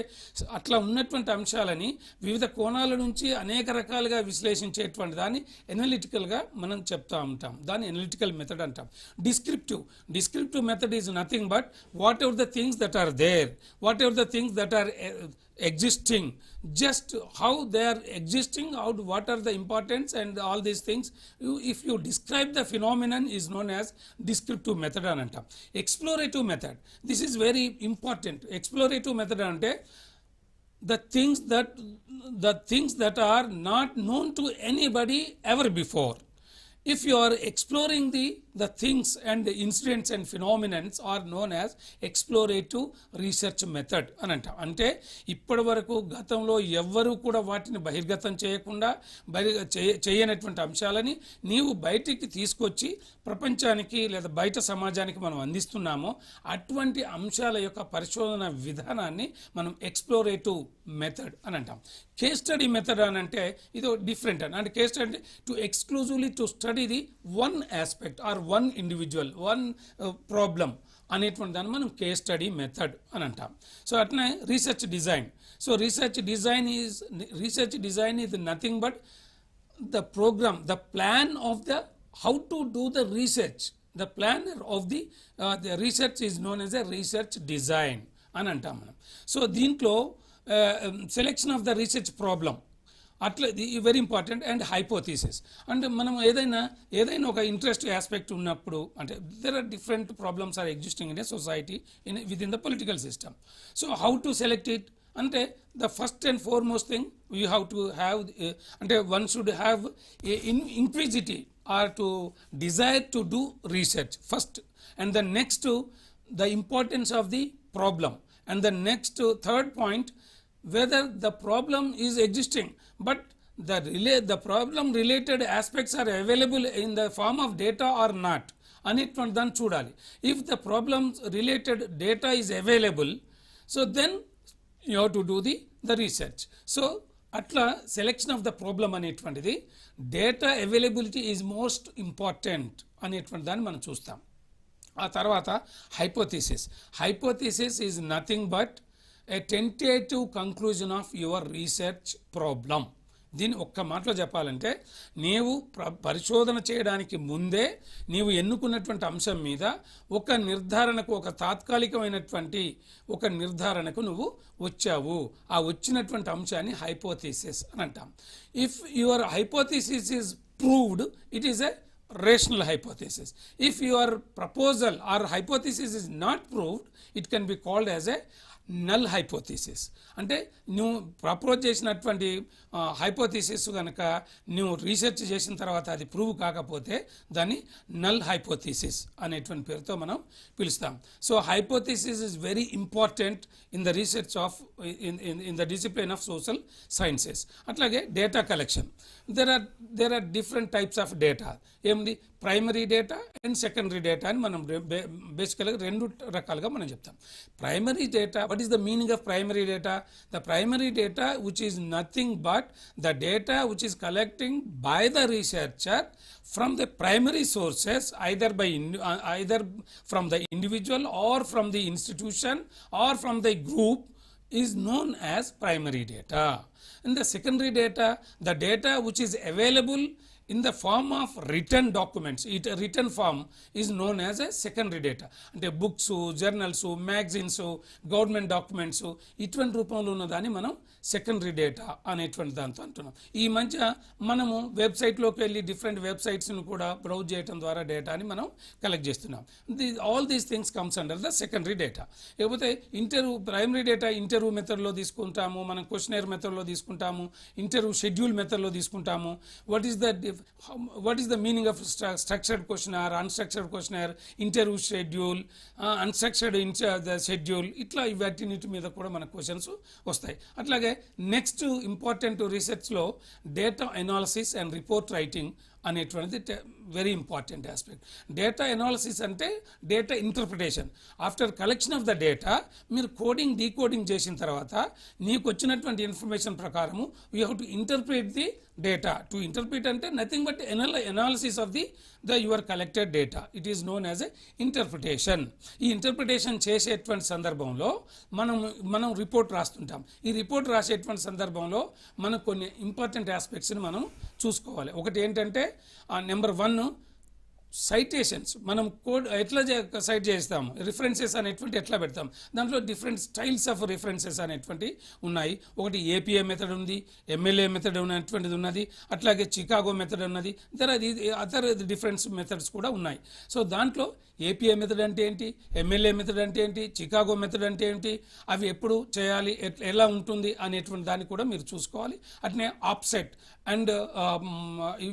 అట్లా ఉన్నటువంటి అంశాలని వివిధ కోణాల నుంచి అనేక రకాలుగా విశ్లేషించేటువంటి దాన్ని ఎనలిటికల్గా మనం చెప్తా ఉంటాం. దాన్ని ఎనలిటికల్ మెథడ్ అంటాం. Descriptive method is nothing but whatever the things that are there, whatever the things that are existing, just how they are existing, what are the importance and all these things. If you describe the phenomenon is known as descriptive method అని అంటాం. Explorative method, this is very important. Explorative method అంటే the things that are not known to anybody ever before. If you are exploring the things and the incidents and phenomenons are known as explorative research method అని అంటాం. అంటే ఇప్పటి వరకు గతంలో ఎవ్వరూ కూడా వాటిని బహిర్గతం చేయకుండా చేయనటువంటి అంశాలని నీవు బయటికి తీసుకొచ్చి ప్రపంచానికి లేదా బయట సమాజానికి మనం అందిస్తున్నామో అటువంటి అంశాల యొక్క పరిశోధన విధానాన్ని మనం ఎక్స్ప్లోరేటివ్ మెథడ్ అని అంటాం. కేస్ స్టడీ మెథడ్ అని అంటే ఇది డిఫరెంట్ అంటే case study to exclusively to study the one aspect are one individual one problem అనేటువంటి దాన్ని మనం కేస్ స్టడీ మెథడ్ అని అంటాం. సో అట్లనే research design. So research design is nothing but the programme, the plan of the how to do the research. The planner of the research is known as a research design అని అంటాం మనం. So దీంట్లో selection of the research problem అట్లా very important. And hypothesis అంటే మనం ఏదైనా ఒక interest aspect ఉన్నప్పుడు అంటే there are different problems are existing in a society within the political system. So how to select it అంటే the first and foremost thing we have to have అంటే one should have inquisity or to desire to do research first, and the next the importance of the problem, and the next third point whether the problem is existing but the problem related aspects are available in the form of data or not అనేటువంటి దాన్ని చూడాలి. If the problem related data is available, so then you have to do the research. So అట్లా selection of the problem అనేటువంటిది data availability is most important అనేటువంటి దాన్ని మనం చూస్తాం. ఆ తర్వాత hypothesis is nothing but A tentative conclusion of your research problem. దీన్ని ఒక్క మాటలో చెప్పాలంటే నీవు పరిశోధన చేయడానికి ముందే నీవు ఎన్నుకున్నటువంటి అంశం మీద ఒక నిర్ధారణకు, ఒక తాత్కాలికమైనటువంటి ఒక నిర్ధారణకు నువ్వు వచ్చావు. ఆ వచ్చినటువంటి అంశాన్ని హైపోథీసిస్ అని అంటాం. If your hypothesis is proved, it is a rational hypothesis. If your proposal or hypothesis is not proved, it can be called as a null hypothesis. అంటే నువ్వు ప్రపోజ్ చేసినటువంటి హైపోథిసిస్ కనుక నువ్వు రీసెర్చ్ చేసిన తర్వాత అది ప్రూవ్ కాకపోతే దాన్ని నల్ హైపోథిసిస్ అనేటువంటి పేరుతో మనం పిలుస్తాం. So hypothesis is very important in the research of in the discipline of social sciences. అట్లాగే data collection, there are different types of data. ఏమిటి? Primary data and secondary data అని మనం బేసికల్గా రెండు రకాలుగా మనం చెప్తాం. Primary data, what is the meaning of primary data? The primary data which is nothing but the data which is collecting by the researcher from the primary sources, either from the individual or from the institution or from the group, is known as primary data. And the secondary data, the data which is available in the form of written documents, written form is known as a secondary data. అంటే books, journals, magazines, government documents ఇటువంటి రూపంలో ఉన్నదాన్ని మనం secondary data అనేటువంటి దాంతో అంటున్నాం. ఈ మధ్య మనము వెబ్సైట్లోకి వెళ్ళి డిఫరెంట్ వెబ్సైట్స్ను కూడా బ్రౌజ్ చేయడం ద్వారా డేటాని మనం కలెక్ట్ చేస్తున్నాం. All these things comes under the secondary data. లేకపోతే ప్రైమరీ డేటా ఇంటర్వ్యూ మెథడ్లో తీసుకుంటాము, మనం క్వశ్చనర్ మెథడ్లో తీసుకుంటాము, ఇంటర్వ్యూ షెడ్యూల్ మెథడ్లో తీసుకుంటాము. what is the meaning of structured questionnaire, unstructured questionnaire, interview schedule, unstructured the schedule, ఇట్లా ఇవన్నిటి మీద కూడా మన క్వశ్చన్స్ వస్తాయి. అట్లాగే నెక్స్ట్ ఇంపార్టెంట్ రీసెర్చ్లో data analysis and report writing అనేటువంటిది very important aspect. Data analysis అంటే data interpretation. After collection of the data మీరు కోడింగ్, డీకోడింగ్ చేసిన తర్వాత నీకు వచ్చినటువంటి ఇన్ఫర్మేషన్ ప్రకారము you have to interpret the data. To interpret అంటే nothing but analysis of the your collected data. It is known as a interpretation. ఈ interpretation చేసేటువంటి సందర్భంలో మనం రిపోర్ట్ రాస్తుంటాం. ఈ రిపోర్ట్ రాసేటువంటి సందర్భంలో మనకు కొన్ని ఇంపార్టెంట్ ఆస్పెక్ట్స్ని మనం చూసుకోవాలి. ఒకటి ఏంటంటే నెంబర్ 1 సైటేషన్స్. మనం కోడ్ ఎట్లా సైట్ చేస్తాము, రిఫరెన్సెస్ అనేటువంటి ఎట్లా పెడతాం. దాంట్లో డిఫరెంట్ స్టైల్స్ ఆఫ్ రిఫరెన్సెస్ అనేటువంటి ఉన్నాయి. ఒకటి ఏపీఏ మెథడ్ ఉంది, ఎంఎల్ఏ మెథడ్ అనేటువంటిది ఉన్నది, అట్లాగే చికాగో మెథడ్ ఉన్నది. అదర్ డిఫరెంట్ మెథడ్స్ కూడా ఉన్నాయి. సో దాంట్లో ఏపీఏ మెథడ్ అంటే ఏంటి, ఎంఎల్ఏ మెథడ్ అంటే ఏంటి, చికాగో మెథడ్ అంటే ఏంటి, అవి ఎప్పుడు చేయాలి, ఎలా ఉంటుంది అనేటువంటి దాన్ని కూడా మీరు చూసుకోవాలి. అట్నే ఆప్సెట్ అండ్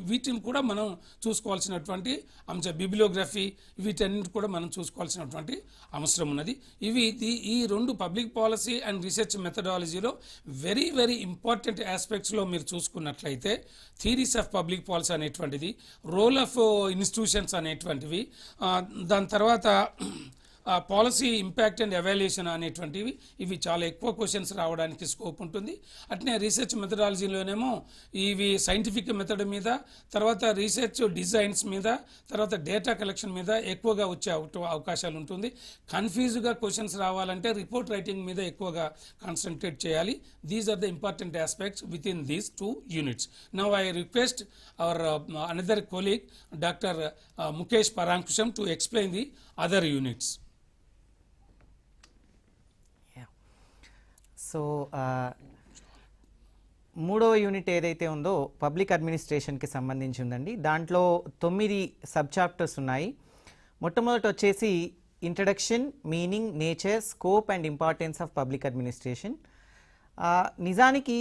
వీటిని కూడా మనం చూసుకోవాల్సినటువంటి అంశం. బిబ్లియోగ్రఫీ వీటన్నిటి కూడా మనం చూసుకోవాల్సినటువంటి అవసరం ఉన్నది. ఈ రెండు పబ్లిక్ పాలసీ అండ్ రీసెర్చ్ మెథడాలజీలో వెరీ వెరీ ఇంపార్టెంట్ ఆస్పెక్ట్స్లో మీరు చూసుకున్నట్లయితే థియరీస్ ఆఫ్ పబ్లిక్ పాలసీ అనేటువంటిది, రోల్ ఆఫ్ ఇన్స్టిట్యూషన్స్ అనేటువంటివి, దాని తర్వాత పాలసీ ఇంపాక్ట్ అండ్ ఎవాల్యుయేషన్ అనేటువంటివి, ఇవి చాలా ఎక్కువ క్వశ్చన్స్ రావడానికి స్కోప్ ఉంటుంది. అట్నే రీసెర్చ్ మెథడాలజీలోనేమో ఇవి సైంటిఫిక్ మెథడ్ మీద, తర్వాత రీసెర్చ్ డిజైన్స్ మీద, తర్వాత డేటా కలెక్షన్ మీద ఎక్కువగా వచ్చే అవకాశాలు ఉంటుంది. కన్ఫ్యూజ్గా క్వశ్చన్స్ రావాలంటే రిపోర్ట్ రైటింగ్ మీద ఎక్కువగా కాన్సన్ట్రేట్ చేయాలి. These are the important aspects within these 2 units. Now I request our another colleague doctor Mukesh Paramkusham to explain the other units. So మూడవ యూనిట్ ఏదైతే ఉందో పబ్లిక్ అడ్మినిస్ట్రేషన్కి సంబంధించి ఉందండి. దాంట్లో 9 సబ్ చాప్టర్స్ ఉన్నాయి. మొట్టమొదటి వచ్చేసి introduction, meaning, nature, scope and importance of public administration. నిజానికి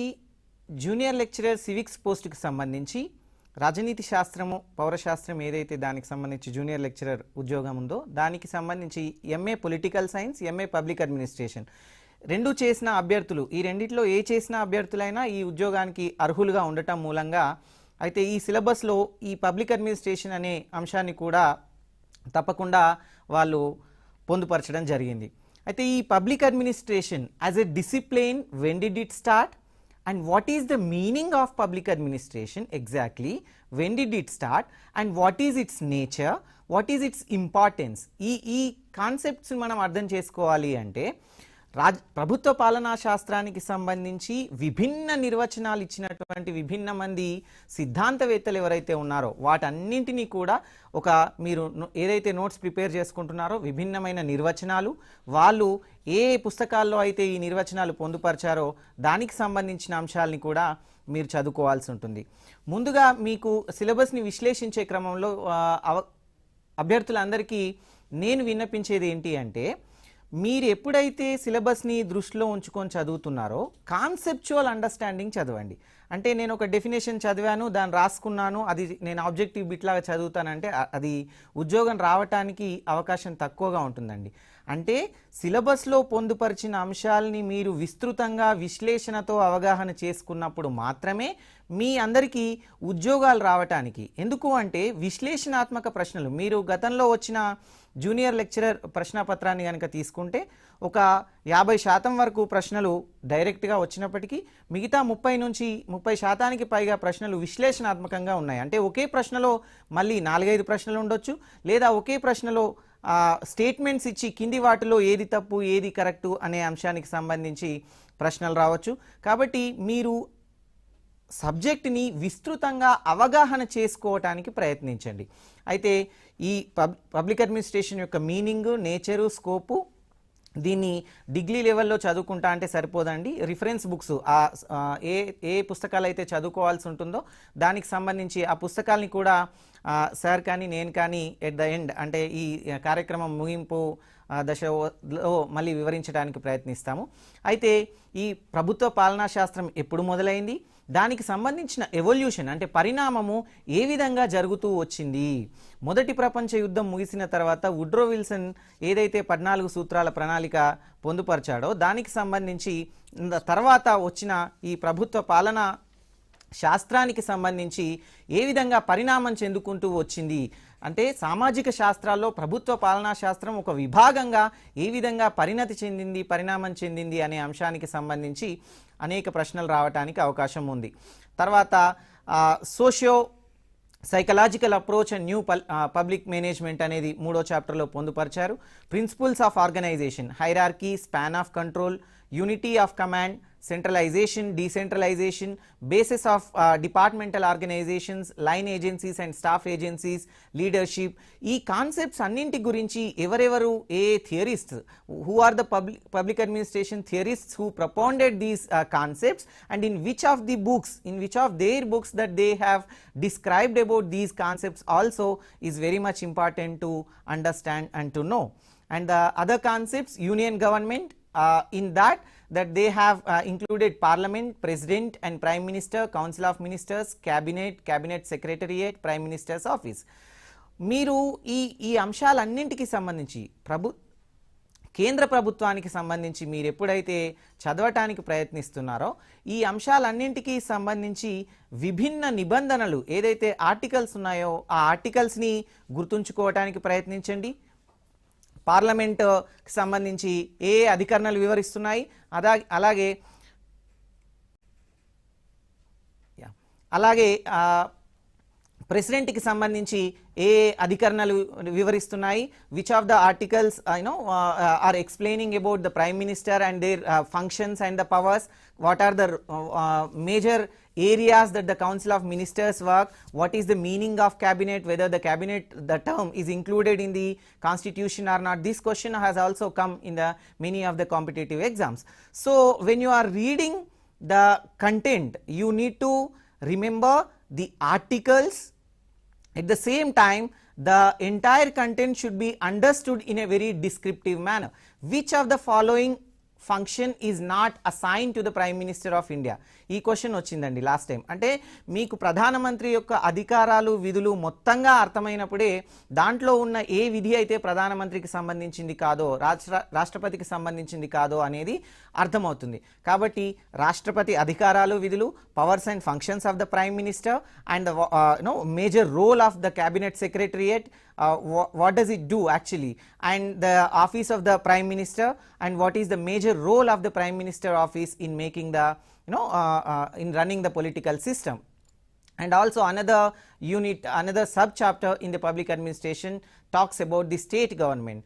జూనియర్ లెక్చరర్ సివిక్స్ పోస్ట్కి సంబంధించి రాజనీతి శాస్త్రము, పౌరశాస్త్రం ఏదైతే దానికి సంబంధించి జూనియర్ లెక్చరర్ ఉద్యోగం ఉందో దానికి సంబంధించి MA political science, MA public administration రెండు చేసిన అభ్యర్థులు, ఈ రెండిట్లో ఏ చేసిన అభ్యర్థులైనా ఈ ఉద్యోగానికి అర్హులుగా ఉండటం మూలంగా అయితే ఈ సిలబస్లో ఈ పబ్లిక్ అడ్మినిస్ట్రేషన్ అనే అంశాన్ని కూడా తప్పకుండా వాళ్ళు పొందుపరచడం జరిగింది. అయితే ఈ public administration as a discipline, when did it start and what is the meaning of public administration exactly, when did it start and what is its nature, what is its importance, ఈ concepts మనం అర్థం చేసుకోవాలి అంటే ప్రభుత్వ పాలనా శాస్త్రానికి సంబంధించి విభిన్న నిర్వచనాలు ఇచ్చినటువంటి విభిన్న మంది సిద్ధాంతవేత్తలు ఎవరైతే ఉన్నారో వాటన్నింటినీ కూడా ఒక మీరు ఏదైతే నోట్స్ ప్రిపేర్ చేసుకుంటున్నారో విభిన్నమైన నిర్వచనాలు, వాళ్ళు ఏ పుస్తకాల్లో అయితే ఈ నిర్వచనాలు పొందుపరిచారో దానికి సంబంధించిన అంశాలని కూడా మీరు చదువుకోవాల్సి ఉంటుంది. ముందుగా మీకు సిలబస్ని విశ్లేషించే క్రమంలో అభ్యర్థులందరికీ నేను విన్నపించేది ఏంటి అంటే, మీరు ఎప్పుడైతే సిలబస్ని దృష్టిలో ఉంచుకొని చదువుతున్నారో కాన్సెప్చువల్ అండర్స్టాండింగ్ చదవండి. అంటే నేను ఒక డెఫినేషన్ చదివాను, దాన్ని రాసుకున్నాను, అది నేను ఆబ్జెక్టివ్ బిట్ లాగా చదువుతానంటే అది ఉద్యోగం రావటానికి అవకాశం తక్కువగా ఉంటుందండి. అంటే సిలబస్లో పొందుపరిచిన అంశాలని మీరు విస్తృతంగా విశ్లేషణతో అవగాహన చేసుకున్నప్పుడు మాత్రమే మీ అందరికీ ఉద్యోగాలు రావటానికి. ఎందుకు అంటే విశ్లేషణాత్మక ప్రశ్నలు, మీరు గతంలో వచ్చిన జూనియర్ లెక్చరర్ ప్రశ్నపత్రాన్ని కనుక తీసుకుంటే ఒక 50% వరకు ప్రశ్నలు డైరెక్ట్గా వచ్చినప్పటికీ మిగతా 30% పైగా ప్రశ్నలు విశ్లేషణాత్మకంగా ఉన్నాయి. అంటే ఒకే ప్రశ్నలో మళ్ళీ 4-5 ప్రశ్నలు ఉండొచ్చు, లేదా ఒకే ప్రశ్నలో స్టేట్మెంట్స్ ఇచ్చి కింది వాటిలో ఏది తప్పు ఏది కరెక్టు అనే అంశానికి సంబంధించి ప్రశ్నలు రావచ్చు. కాబట్టి మీరు సబ్జెక్ట్ని విస్తృతంగా అవగాహన చేసుకోవటానికి ప్రయత్నించండి. అయితే ఈ పబ్లిక్ అడ్మినిస్ట్రేషన్ యొక్క మీనింగ్, నేచరు, స్కోపు దీన్ని డిగ్రీ లెవెల్లో చదువుకుంటా అంటే సరిపోదండి. రిఫరెన్స్ బుక్స్ ఏ పుస్తకాలు అయితే చదువుకోవాల్సి ఉంటుందో దానికి సంబంధించి ఆ పుస్తకాలని కూడా సార్ కానీ నేను కానీ ఎట్ ద ఎండ్ అంటే ఈ కార్యక్రమం ముగింపు దశలో మళ్ళీ వివరించడానికి ప్రయత్నిస్తాము. అయితే ఈ ప్రభుత్వ పాలనా శాస్త్రం ఎప్పుడు మొదలైంది, దానికి సంబంధించిన ఎవల్యూషన్ అంటే పరిణామము ఏ విధంగా జరుగుతూ వచ్చింది. మొదటి ప్రపంచ యుద్ధం ముగిసిన తర్వాత వుడ్రో విల్సన్ ఏదైతే 14 సూత్రాల ప్రణాళిక పొందుపరిచాడో దానికి సంబంధించి తర్వాత వచ్చిన ఈ ప్రభుత్వ పాలనా శాస్త్రానికి సంబంధించి ఏ విధంగా పరిణామం చెందుకుంటూ వచ్చింది, అంటే సామాజిక శాస్త్రాల్లో ప్రభుత్వ పాలనా శాస్త్రం ఒక విభాగంగా ఏ విధంగా పరిణతి చెందింది, పరిణామం చెందింది అనే అంశానికి సంబంధించి అనేక ప్రశ్నలు రావడానికి అవకాశం ఉంది. తర్వాత socio psychological approach and new public management అనేది 3వ చాప్టర్లో పొందుపరిచారు. Principles of organisation, hierarchy, span of control, unity of command, centralization, decentralization, basis of departmental organizations, line agencies and staff agencies, leadership, ఈ కాన్సెప్ట్స్ అన్నింటి గురించి ఎవరెవరు ఏ theorists, who are the public administration theorists who propounded these concepts, and in which of the books, in which of their books that they have described about these concepts also is very much important to understand and to know. And the other concepts, union government, in that they have included parliament, president and prime minister, council of ministers, cabinet secretariat, prime minister's office. మీరు ఈ అంశాలన్నింటికి సంబంధించి కేంద్ర ప్రభుత్వానికి సంబంధించి మీరు ఎప్పుడైతే చదవటానికి ప్రయత్నిస్తున్నారో ఈ అంశాలన్నింటికి సంబంధించి విభిన్న నిబంధనలు ఏదైతే ఆర్టికల్స్ ఉన్నాయో ఆ ఆర్టికల్స్ని గుర్తుంచుకోవటానికి ప్రయత్నించండి. పార్లమెంట్కి సంబంధించి ఏ అధికరణలు వివరిస్తున్నాయి, అలాగే ప్రెసిడెంట్కి సంబంధించి ఏ అధికరణలు వివరిస్తున్నాయి, which of the articles are explaining about the prime minister and their functions and the powers, what are the major areas that the council of ministers work, what is the meaning of cabinet, whether the cabinet, the term is included in the constitution or not. This question has also come in the many of the competitive exams. So when you are reading the content, you need to remember the articles. At the same time, the entire content should be understood in a very descriptive manner. Which of the following function is not assigned to the Prime Minister of India? ఈ question వచ్చిందండి last time. అంటే మీకు ప్రధానమంత్రి యొక్క అధికారాలు విధులు మొత్తంగా అర్థమైనప్పుడే దాంట్లో ఉన్న ఏ విధి అయితే ప్రధానమంత్రికి సంబంధించింది కాదో, రాష్ట్రపతికి సంబంధించింది కాదో అనేది అర్థమవుతుంది. కాబట్టి రాష్ట్రపతి అధికారాలు విధులు, powers and functions of the prime minister and major role of the cabinet secretariat, what does it do actually, and the office of the prime minister, and what is the major role of the prime minister office in making the in running the political system. And also another unit, another sub chapter in the public administration talks about the state government.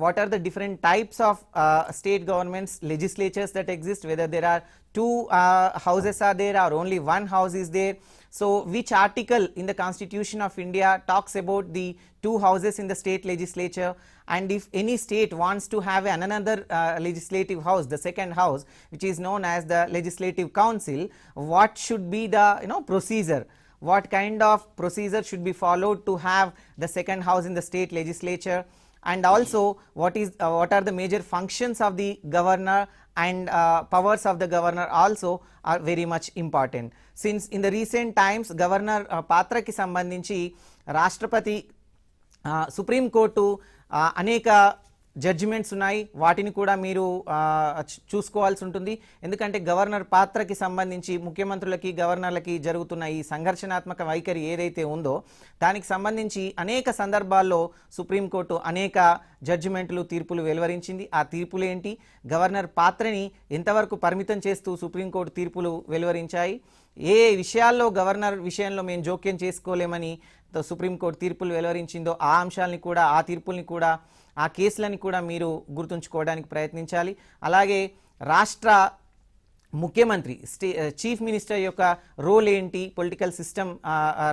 what are the different types of state governments, legislatures that exist, whether there are two houses are there or only one house is there. So which article in the Constitution of India talks about the two houses in the state legislature, and if any state wants to have another legislative house, the second house, which is known as the Legislative Council, what should be the procedure, what kind of procedure should be followed to have the second house in the state legislature, and also what are the major functions of the governor and powers of the governor also are very much important. Since in the recent times governor patra ki sambandhinchi rashtrapati supreme court aneka judgements ఉన్నాయి, వాటిని కూడా మీరు చూసుకోవాల్సి ఉంటుంది. ఎందుకంటే governor పాత్రకి సంబంధించి ముఖ్యమంత్రులకి గవర్నర్లకి జరుగుతున్న ఈ సంఘర్షణాత్మక వైఖరి ఏదైతే ఉందో దానికి సంబంధించి అనేక సందర్భాల్లో సుప్రీంకోర్టు అనేక జడ్జిమెంట్లు తీర్పులు వెలువరించింది. ఆ తీర్పులు ఏంటి, గవర్నర్ పాత్రని ఎంతవరకు పరిమితం చేస్తూ సుప్రీంకోర్టు తీర్పులు వెలువరించాయి, ఏ విషయాల్లో గవర్నర్ విషయంలో మేము జోక్యం చేసుకోలేమని సుప్రీంకోర్టు తీర్పులు వెలువరించిందో ఆ అంశాలని కూడా, ఆ తీర్పుల్ని కూడా, ఆ కేసులని కూడా మీరు గుర్తుంచుకోవడానికి ప్రయత్నించాలి. అలాగే రాష్ట్ర ముఖ్యమంత్రి చీఫ్ మినిస్టర్ యొక్క రోల్ ఏంటి పొలిటికల్ సిస్టమ్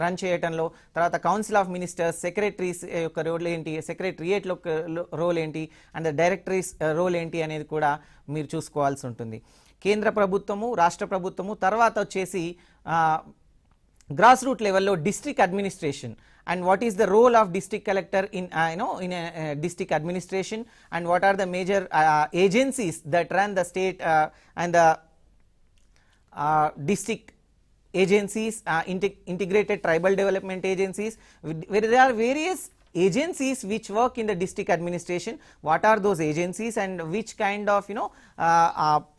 రన్ చేయటంలో, తర్వాత కౌన్సిల్ ఆఫ్ మినిస్టర్స్ సెక్రటరీస్ యొక్క రోల్ ఏంటి, సెక్రటరియేట్ రోల్ ఏంటి, అండ్ డైరెక్టరీస్ రోల్ ఏంటి అనేది కూడా మీరు చూసుకోవాల్సి ఉంటుంది. కేంద్ర ప్రభుత్వము, రాష్ట్ర ప్రభుత్వము, తర్వాత వచ్చేసి గ్రాస్ రూట్ లెవెల్లో district administration, and what is the role of district collector in in a district administration, and what are the major agencies that run the state and the district agencies, integrated tribal development agencies, where there are various agencies which work in the district administration. What are those agencies and which kind of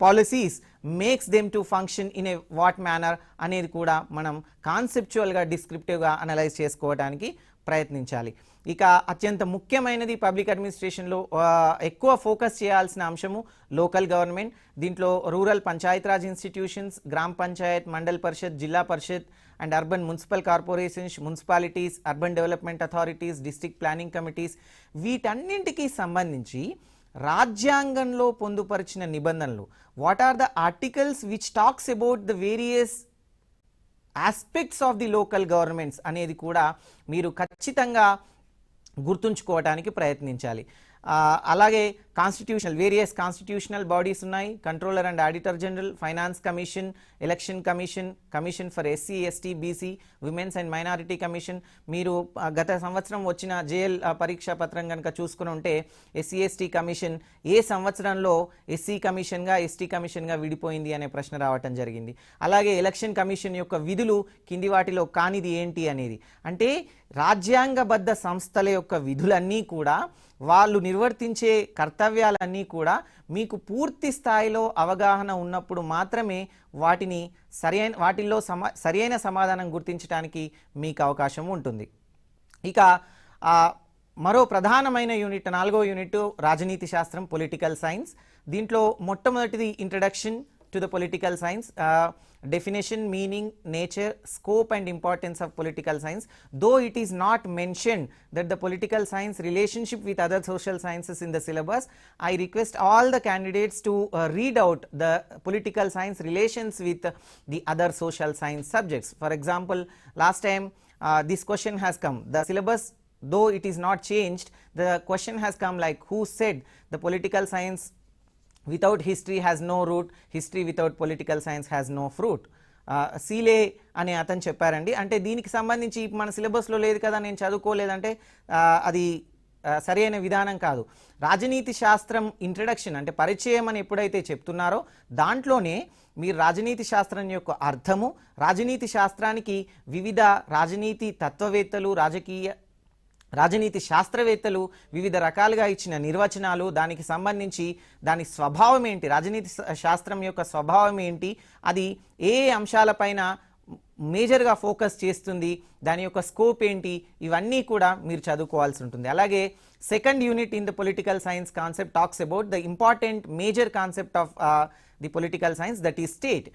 policies makes them to function in a what manner అనేది కూడా మనం కాన్సెప్చువల్గా డిస్క్రిప్టివ్గా analyse చేసుకోవడానికి ప్రయత్నించాలి. ఇక అత్యంత ముఖ్యమైనది public అడ్మినిస్ట్రేషన్లో ఎక్కువ focus చేయాల్సిన అంశము లోకల్ గవర్నమెంట్. దీంట్లో rural Panchayati Raj institutions, gram panchayat, mandal parishad, zilla parishad and urban municipal corporations, municipalities, urban development authorities, district planning committees, వీటన్నింటికి సంబంధించి రాజ్యాంగంలో పొందుపరిచిన నిబంధనలు, what are the articles which talks about the various aspects of the local governments అనేది కూడా మీరు ఖచ్చితంగా గుర్తుంచుకోవడానికి ప్రయత్నించాలి. అలాగే కాన్స్టిట్యూషనల్ వేరియస్ కాన్స్టిట్యూషనల్ బాడీస్ ఉన్నాయి, controller and auditor general, finance commission, election commission, commission for SC ST BC, women's and minority commission. మీరు గత సంవత్సరం వచ్చిన జేఎల్ పరీక్షా పత్రం కనుక చూసుకుని ఉంటే ఎస్సీ ఎస్టీ కమిషన్ ఏ సంవత్సరంలో ఎస్సీ కమిషన్గా ఎస్టీ కమిషన్గా విడిపోయింది అనే ప్రశ్న రావటం జరిగింది. అలాగే ఎలక్షన్ కమిషన్ యొక్క విధులు కింది వాటిలో కానిది ఏంటి అనేది, అంటే రాజ్యాంగబద్ధ సంస్థల యొక్క విధులన్నీ కూడా, వాళ్ళు నిర్వర్తించే కర్తవ్యాలన్నీ కూడా మీకు పూర్తి స్థాయిలో అవగాహన ఉన్నప్పుడు మాత్రమే వాటిల్లో సరైన సమాధానం గుర్తించడానికి మీకు అవకాశం ఉంటుంది. ఇక మరో ప్రధానమైన యూనిట్, 4వ యూనిట్ రాజనీతి శాస్త్రం, పొలిటికల్ సైన్స్. దీంట్లో మొట్టమొదటిది introduction to the political science, definition, meaning, nature, scope and importance of political science. Though it is not mentioned that the political science relationship with other social sciences in the syllabus, I request all the candidates to read out the political science relations with the other social science subjects. For example, last time this question has come, the syllabus though it is not changed, the question has come like, who said the political science without history has no root, history without political science has no fruit. సీలే అని అతను చెప్పారండి. అంటే దీనికి సంబంధించి మన సిలబస్లో లేదు కదా, నేను చదువుకోలేదంటే అది సరైన విధానం కాదు. రాజనీతి శాస్త్రం ఇంట్రడక్షన్ అంటే పరిచయం అని ఎప్పుడైతే చెప్తున్నారో దాంట్లోనే మీరు రాజనీతి శాస్త్రం యొక్క అర్థము, రాజనీతి శాస్త్రానికి వివిధ రాజనీతి తత్వవేత్తలు, రాజనీతి శాస్త్రవేత్తలు వివిధ రకాలుగా ఇచ్చిన నిర్వచనాలు, దానికి సంబంధించి దాని స్వభావం ఏంటి, రాజనీతి శాస్త్రం యొక్క స్వభావం ఏంటి, అది ఏ అంశాలపైన మేజర్గా ఫోకస్ చేస్తుంది, దాని యొక్క స్కోప్ ఏంటి, ఇవన్నీ కూడా మీరు చదువుకోవాల్సి ఉంటుంది. అలాగే second unit in the political science concept talks about the important major concept of the political science, that is state.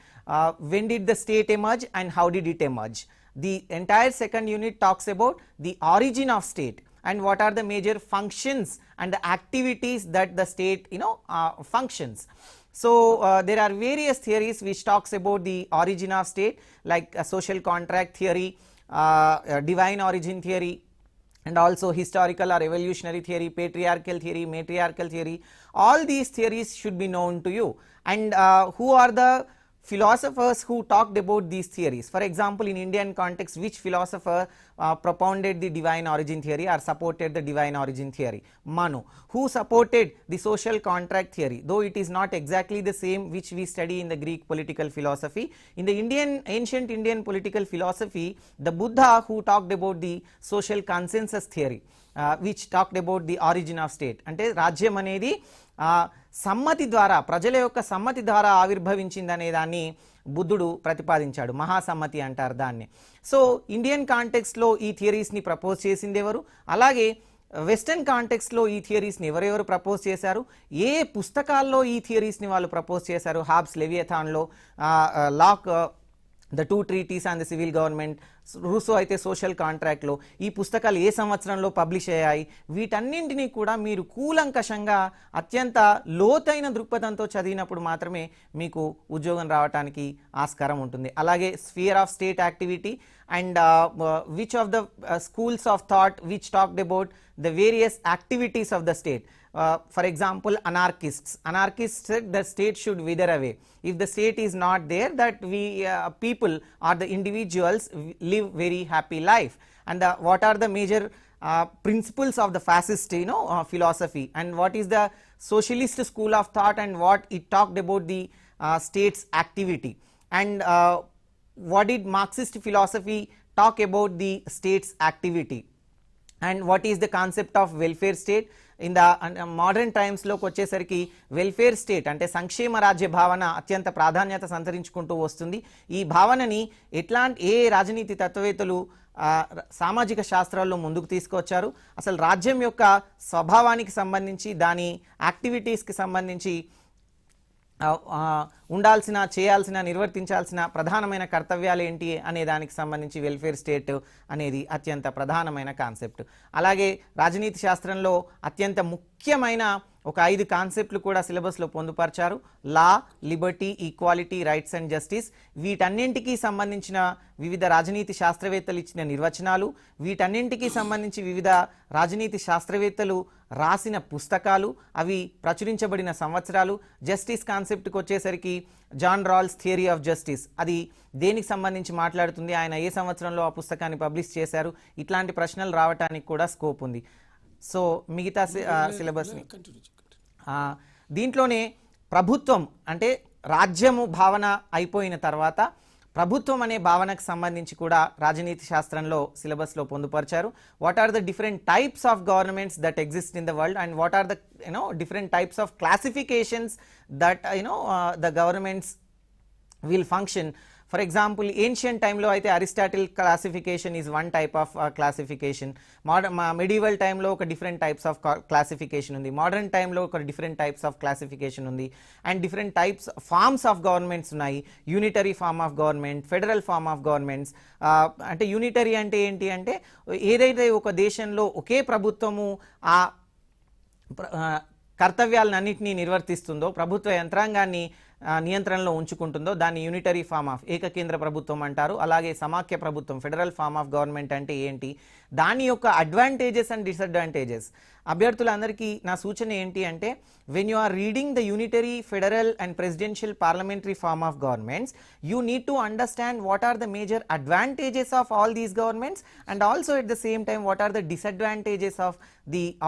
When did the state emerge and how did it emerge? The entire second unit talks about the origin of state. and what are the major functions and the activities that the state functions. So there are various theories which talks about the origin of state, like social contract theory, divine origin theory, and also historical or evolutionary theory, patriarchal theory, matriarchal theory. All these theories should be known to you. And who are the philosophers who talked about these theories? For example, in Indian context, which philosopher propounded the divine origin theory or supported the divine origin theory? Manu. Who supported the social contract theory, though it is not exactly the same which we study in the Greek political philosophy? In the ancient Indian political philosophy, the Buddha who talked about the social consensus theory, which talked about the origin of state. అంటే రాజ్యం అనేది సమ్మతి ద్వారా, ప్రజల యొక్క సమ్మతి ద్వారా ఆవిర్భవించిందనే దాన్ని బుద్ధుడు ప్రతిపాదించాడు. మహాసమ్మతి అంటారు దాన్ని. సో ఇండియన్ కాంటెక్స్ట్లో ఈ థియరీస్ని ప్రపోజ్ చేసింది ఎవరు? అలాగే వెస్టర్న్ కాంటెక్స్ట్లో ఈ థియరీస్ని ఎవరెవరు ప్రపోజ్ చేశారు? ఏ పుస్తకాల్లో ఈ థియరీస్ని వాళ్ళు ప్రపోజ్ చేశారు? హాబ్స్ లెవియథాన్లో, Locke the two treatises and the civil government, Rousseau అయితే సోషల్ కాంట్రాక్ట్లో, ఈ పుస్తకాలు ఏ సంవత్సరంలో పబ్లిష్ అయ్యాయి? వీటన్నింటినీ కూడా మీరు కూలంకషంగా అత్యంత లోతైన దృక్పథంతో చదివినప్పుడు మాత్రమే మీకు ఉద్యోగం రావడానికి ఆస్కారం ఉంటుంది. అలాగే sphere of state activity and which of the schools of thought which talked about the various activities of the state. For example, anarchists said the state should wither away. If the state is not there, that we people or the individuals live very happy life. And what are the major principles of the fascist philosophy, and what is the socialist school of thought and what it talked about the state's activity, and what did Marxist philosophy talk about the state's activity, and what is the concept of welfare state? In the modern times లోకి వచ్చేసరికి welfare state అంటే సంక్షేమ రాజ్య భావన అత్యంత ప్రాధాన్యత సంతరించుకుంటూ వస్తుంది. ఈ భావనని ఏ రాజనీతి తత్వవేత్తలు సామాజిక శాస్త్రాల్లో ముందుకు తీసుకొచ్చారు? అసలు రాజ్యం యొక్క స్వభావానికి సంబంధించి, దాని యాక్టివిటీస్కి సంబంధించి ఉండాల్సిన, చేయాల్సిన, నిర్వర్తించాల్సిన ప్రధానమైన కర్తవ్యాలు ఏంటి అనే దానికి సంబంధించి వెల్ఫేర్ స్టేట్ అనేది అత్యంత ప్రధానమైన కాన్సెప్ట్. అలాగే రాజనీతి శాస్త్రంలో అత్యంత ముఖ్యమైన ఒక 5 కాన్సెప్ట్లు కూడా సిలబస్లో పొందుపరిచారు. Law, liberty, equality, rights and justice. వీటన్నింటికి సంబంధించిన వివిధ రాజనీతి శాస్త్రవేత్తలు ఇచ్చిన నిర్వచనాలు, వీటన్నింటికి సంబంధించి వివిధ రాజనీతి శాస్త్రవేత్తలు రాసిన పుస్తకాలు, అవి ప్రచురించబడిన సంవత్సరాలు. జస్టిస్ కాన్సెప్ట్కి వచ్చేసరికి John Rawls theory of justice, అది దేనికి సంబంధించి మాట్లాడుతుంది, ఆయన ఏ సంవత్సరంలో ఆ పుస్తకాన్ని పబ్లిష్ చేశారు, ఇట్లాంటి ప్రశ్నలు రావడానికి కూడా స్కోప్ ఉంది. సో మిగతా సిలబస్ని దీంట్లోనే ప్రభుత్వం అంటే రాజ్యము భావన అయిపోయిన తర్వాత ప్రభుత్వం అనే భావనకు సంబంధించి కూడా రాజనీతి శాస్త్రంలో సిలబస్లో పొందుపరిచారు. What are the different types of governments that exist in the world, and what are the different types of classifications that the governments will function. For example, ancient time lo aithe Aristotle classification is one type of classification. Medieval time lo oka different types of classification undi. Modern time lo oka different types of classification undi, and different types forms of governments unnai. Unitary form of government, federal form of governments. Ante unitary ante enti ante edaithe oka deshanlo oke ప్రభుత్వము ఆ కర్తవ్యాలన్నింటినీ నిర్వర్తిస్తుందో, ప్రభుత్వ యంత్రాంగాన్ని నియంత్రణలో ఉంచుకుంటుందో దాన్ని unitary form of ఏకకేంద్ర ప్రభుత్వం అంటారు. అలాగే సమాఖ్య ప్రభుత్వం, ఫెడరల్ ఫార్మ్ ఆఫ్ గవర్నమెంట్ అంటే ఏంటి, దాని యొక్క అడ్వాంటేజెస్ అండ్ డిసడ్వాంటేజెస్. అభ్యర్థులందరికీ నా సూచన ఏంటి అంటే, when you are reading the unitary, federal and presidential parliamentary form of governments, you need to understand what are the major advantages of all these governments, and also at the same time what are the disadvantages of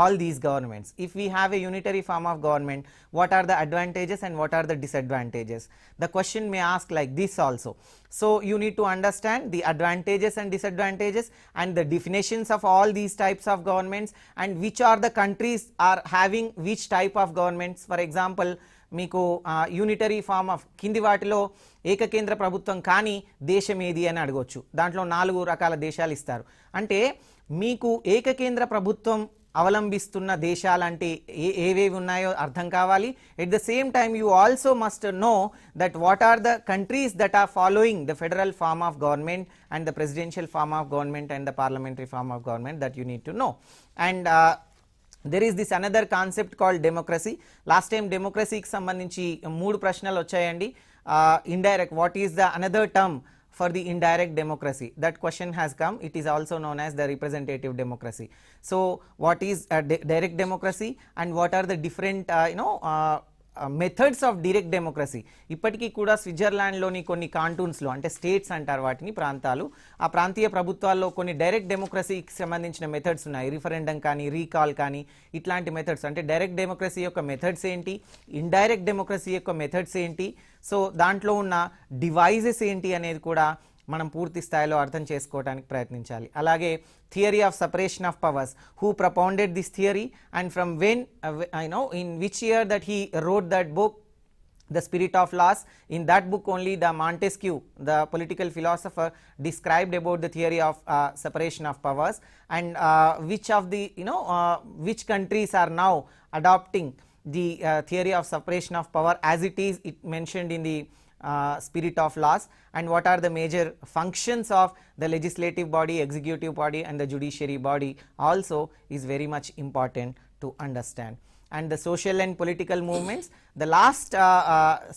all these governments. If we have a unitary form of government, what are the advantages and what are the disadvantages? The question may ask like this also. So you need to understand the advantages and disadvantages and the definitions of all these types of governments, and which are the countries are having which type of governments. For example, మీకు unitary form of కింది వాటిలో ఏకకేంద్ర ప్రభుత్వం కానీ దేశం ఏది అని అడగొచ్చు. దాంట్లో 4 రకాల దేశాలు ఇస్తారు. అంటే మీకు ఏకకేంద్ర ప్రభుత్వం అవలంబిస్తున్న దేశాలంటే ఏవేవి ఉన్నాయో అర్థం కావాలి. At the same time you also must know that what are the countries that are following the federal form of government and the presidential form of government and the parliamentary form of government that you need to know. And there is this another concept called democracy. Last time democracy కి సంబంధించి 3 ప్రశ్నలు వచ్చాయండి. Indirect, what is the another term for the indirect democracy? That question has come. It is also known as the representative democracy. So what is direct democracy and what are the different methods of direct democracy? ఇప్పటికీ కూడా స్విట్జర్లాండ్లోని కొన్ని కాంటూన్స్లో, అంటే states అంటారు వాటిని, ప్రాంతాలు, ఆ ప్రాంతీయ ప్రభుత్వాల్లో కొన్ని డైరెక్ట్ డెమోక్రసీకి సంబంధించిన మెథడ్స్ ఉన్నాయి. రిఫరెండం కానీ, రీకాల్ కానీ, ఇట్లాంటి మెథడ్స్. అంటే డైరెక్ట్ డెమోక్రసీ యొక్క మెథడ్స్ ఏంటి, ఇండైరెక్ట్ డెమోక్రసీ యొక్క మెథడ్స్ ఏంటి, సో దాంట్లో ఉన్న డివైజెస్ ఏంటి అనేది కూడా మనం పూర్తి స్థాయిలో అర్థం చేసుకోవడానికి ప్రయత్నించాలి. అలాగే theory of separation of powers, who propounded this theory and from when, in which year that he wrote that book, The Spirit of Laws. In that book only the Montesquieu, the political philosopher, described about the theory of separation of powers, and which of the which countries are now adopting the theory of separation of power as it is mentioned in the Spirit of Laws, and what are the major functions of the legislative body, executive body and the judiciary body also is very much important to understand. And the social and political movements, the last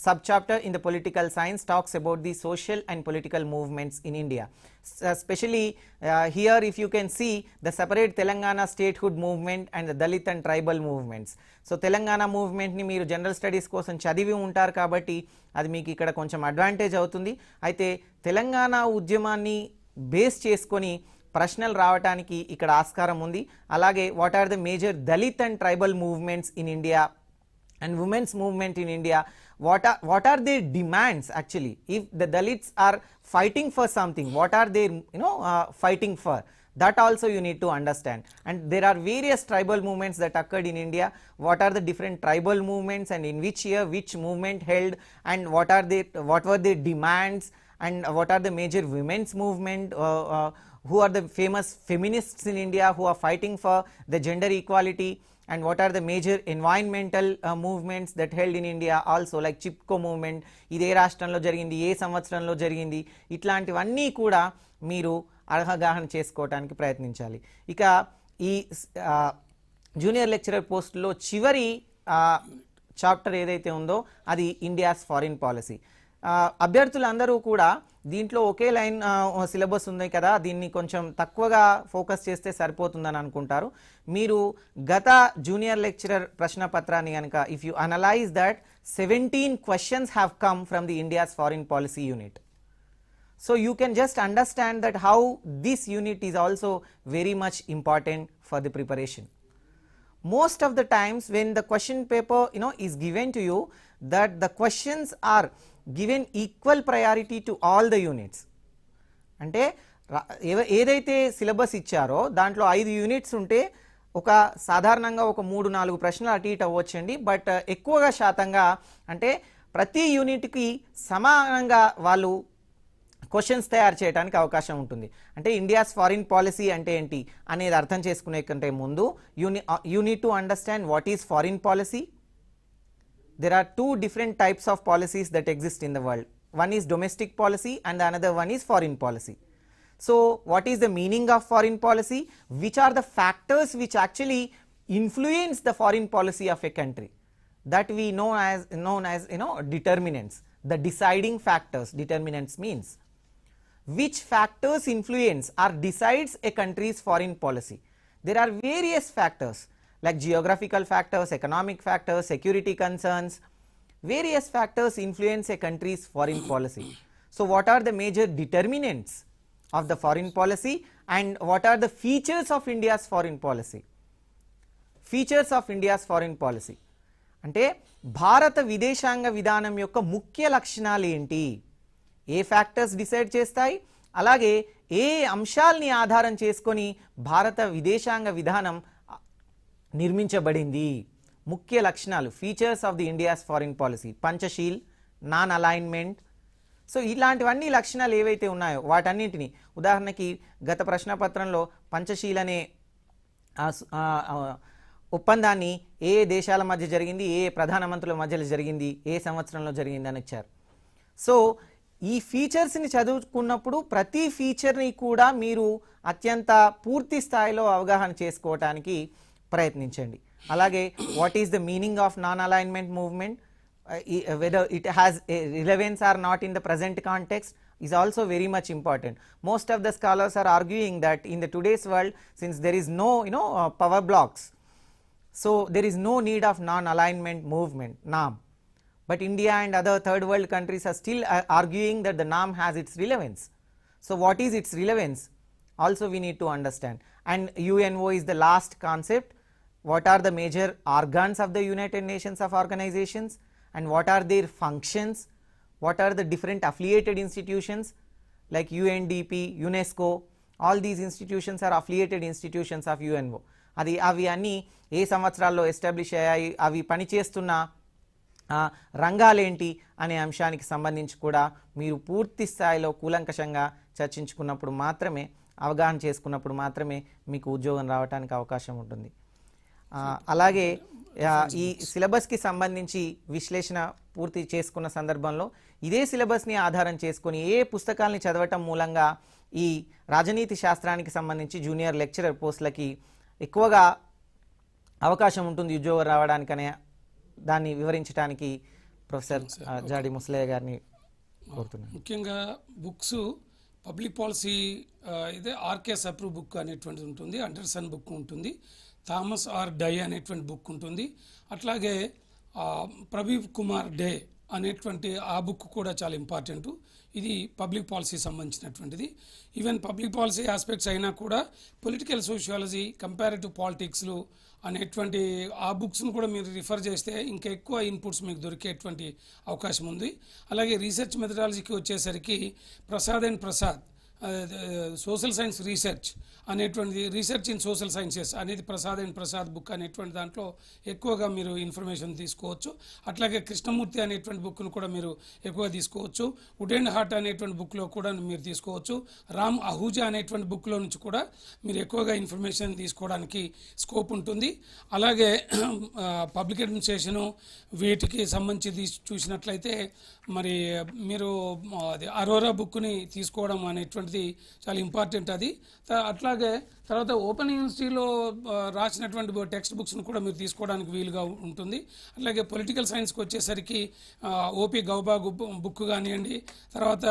subchapter in the political science talks about the social and political movements in India. Especially here if you can see the separate Telangana statehood movement and the Dalit and tribal movements. So Telangana movement ni మీరు general studies కోసం చదివి ఉంటారు కాబట్టి అది మీకు ఇక్కడ కొంచెం advantage అవుతుంది. అయితే తెలంగాణ ఉద్యమాన్ని బేస్ చేసుకొని ప్రశ్నలు రావడానికి ఇక్కడ ఆస్కారం ఉంది. అలాగే what are the major Dalit and tribal movements in India and women's movement in India, what are their demands actually? If the Dalits are fighting for something, what are they fighting for? That also you need to understand. And there are various tribal movements that occurred in India. What are the different tribal movements and in which year which movement held, and what were their demands, and what are the major women's movement, who are the famous feminists in India who are fighting for the gender equality, and what are the major environmental movements that held in India also, like Chipko movement, ఇదే రాష్ట్రంలో జరిగింది, ఏ సంవత్సరంలో జరిగింది, ఇట్లాంటివన్నీ కూడా మీరు అవగాహన చేసుకోవడానికి ప్రయత్నించాలి. ఇక ఈ జూనియర్ లెక్చరర్ పోస్ట్లో చివరి చాప్టర్ ఏదైతే ఉందో అది ఇండియాస్ ఫారిన్ పాలసీ. అభ్యర్థులందరూ కూడా దీంట్లో ఒకే లైన్ సిలబస్ ఉంది కదా, దీన్ని కొంచెం తక్కువగా ఫోకస్ చేస్తే సరిపోతుందని అనుకుంటారు. మీరు గత జూనియర్ లెక్చరర్ ప్రశ్నపత్రాన్ని కనుక if you analyse that 17 questions have come from the India's foreign policy unit. So you can just understand that how this unit is also very much important for the preparation. Most of the times when the question paper is given to you, that the questions are given equal priority to all the units. అంటే ఏదైతే syllabus ఇచ్చారో దాంట్లో 5 units ఉంటే ఒక సాధారణంగా ఒక 3-4 ప్రశ్నలు అటు ఇటు అవ్వచ్చండి. బట్ ఎక్కువగా శాతంగా అంటే ప్రతి యూనిట్కి సమానంగా వాళ్ళు క్వశ్చన్స్ తయారు చేయడానికి అవకాశం ఉంటుంది. అంటే ఇండియాస్ ఫారిన్ పాలసీ అంటే ఏంటి అనేది అర్థం చేసుకునే కంటే ముందు you need to understand what is foreign policy. There are 2 different types of policies that exist in the world. One is domestic policy and the another one is foreign policy. So what is the meaning of foreign policy? Which are the factors which actually influence the foreign policy of a country? That we know as determinants, the deciding factors. Determinants means which factors influence or decides a country's foreign policy. There are various factors like geographical factors, economic factors, security concerns. Various factors influence a country's foreign policy. So what are the major determinants of the foreign policy, and what are the features of India's foreign policy? Features of India's foreign policy అంటే భారత విదేశాంగ విధానం యొక్క ముఖ్య లక్షణాలు ఏంటి, ఏ factors decide చేస్తాయి, అలాగే ఏ అంశాలని ఆధారం చేసుకొని భారత విదేశాంగ విధానం నిర్మించబడింది. ముఖ్య లక్షణాలు, features of the India's foreign policy, Panchsheel, non alignment. So ఇలాంటివన్నీ లక్షణాలు ఏవైతే ఉన్నాయో వాటన్నింటినీ, ఉదాహరణకి గత ప్రశ్నపత్రంలో పంచశీల్ అనే ఒప్పందాన్ని ఏ దేశాల మధ్య జరిగింది, ఏ ప్రధానమంత్రుల మధ్యలో జరిగింది, ఏ సంవత్సరంలో జరిగింది అని ఇచ్చారు. సో ఈ ఫీచర్స్ని చదువుకున్నప్పుడు ప్రతి ఫీచర్ని కూడా మీరు అత్యంత పూర్తి స్థాయిలో అవగాహన చేసుకోవటానికి ప్రయత్నించండి. అలాగే what is the meaning of non alignment movement, whether it has a relevance or not in the present context is also very much important. Most of the scholars are arguing that in the today's world, since there is no power blocks, so there is no need of non-alignment movement NAM. But India and other third world countries are still arguing that the NAM has its relevance. So what is its relevance also we need to understand. And UNO is the last concept. What are the major organs of the United Nations of organizations, and what are their functions, what are the different affiliated institutions like UNDP, UNESCO, all these institutions are affiliated institutions of UNO. అవి అన్నీ ఏ సంవత్సరాల్లో establish అయ్యాయి, అవి పనిచేస్తున్న రంగాలేంటి అనే అంశానికి సంబంధించి కూడా మీరు పూర్తి స్థాయిలో కూలంకషంగా చర్చించుకున్నప్పుడు మాత్రమే, అవగాహన చేసుకున్నప్పుడు మాత్రమే మీకు ఉద్యోగం రావడానికి అవకాశం ఉంటుంది. అలాగే ఈ సిలబస్కి సంబంధించి విశ్లేషణ పూర్తి చేసుకున్న సందర్భంలో ఇదే సిలబస్ని ఆధారం చేసుకొని ఏ పుస్తకాలని చదవటం మూలంగా ఈ రాజనీతి శాస్త్రానికి సంబంధించి జూనియర్ లెక్చరర్ పోస్టులకి ఎక్కువగా అవకాశం ఉంటుంది ఉద్యోగం రావడానికనే దాన్ని వివరించడానికి ప్రొఫెసర్ జాడి ముసలయ్య గారిని కోరుతున్నాను. ముఖ్యంగా బుక్స్ పబ్లిక్ పాలసీ ఇదే ఆర్కేఎస్ అప్రూవ్ బుక్ అనేటువంటిది ఉంటుంది, అండర్సన్ బుక్ ఉంటుంది, థామస్ ఆర్ డై అనేటువంటి బుక్ ఉంటుంది, అట్లాగే ప్రవీవ్ కుమార్ డే అనేటువంటి ఆ బుక్ కూడా చాలా ఇంపార్టెంట్. ఇది పబ్లిక్ పాలసీ సంబంధించినటువంటిది. ఈవెన్ పబ్లిక్ పాలసీ ఆస్పెక్ట్స్ అయినా కూడా పొలిటికల్ సోషియాలజీ, కంపారిటివ్ పాలిటిక్స్లు అనేటువంటి ఆ బుక్స్ను కూడా మీరు రిఫర్ చేస్తే ఇంకా ఎక్కువ ఇన్పుట్స్ మీకు దొరికేటువంటి అవకాశం ఉంది. అలాగే రీసెర్చ్ మెథడాలజీకి వచ్చేసరికి Prasad and Prasad social science research అనేటువంటిది, రీసెర్చ్ ఇన్ సోషల్ సైన్సెస్ అనేది ప్రసాద్ అండ్ ప్రసాద్ బుక్ అనేటువంటి దాంట్లో ఎక్కువగా మీరు ఇన్ఫర్మేషన్ తీసుకోవచ్చు. అట్లాగే కృష్ణమూర్తి అనేటువంటి బుక్ను కూడా మీరు ఎక్కువగా తీసుకోవచ్చు. వుడ్ అండ్ హార్ట్ అనేటువంటి బుక్లో కూడా మీరు తీసుకోవచ్చు. రామ్ అహూజా అనేటువంటి బుక్లో నుంచి కూడా మీరు ఎక్కువగా ఇన్ఫర్మేషన్ తీసుకోవడానికి స్కోప్ ఉంటుంది. అలాగే పబ్లిక్ అడ్మినిస్ట్రేషను వీటికి సంబంధించి చూసినట్లయితే మరి మీరు అరోరా బుక్ని తీసుకోవడం అనేటువంటిది చాలా ఇంపార్టెంట్. అది అట్లాగే తర్వాత ఓపెన్ యూనివర్సిటీలో రాసినటువంటి టెక్స్ట్ బుక్స్ను కూడా మీరు తీసుకోవడానికి వీలుగా ఉంటుంది. అట్లాగే పొలిటికల్ సైన్స్కి వచ్చేసరికి ఓపి గౌబా బుక్ కానివ్వండి, తర్వాత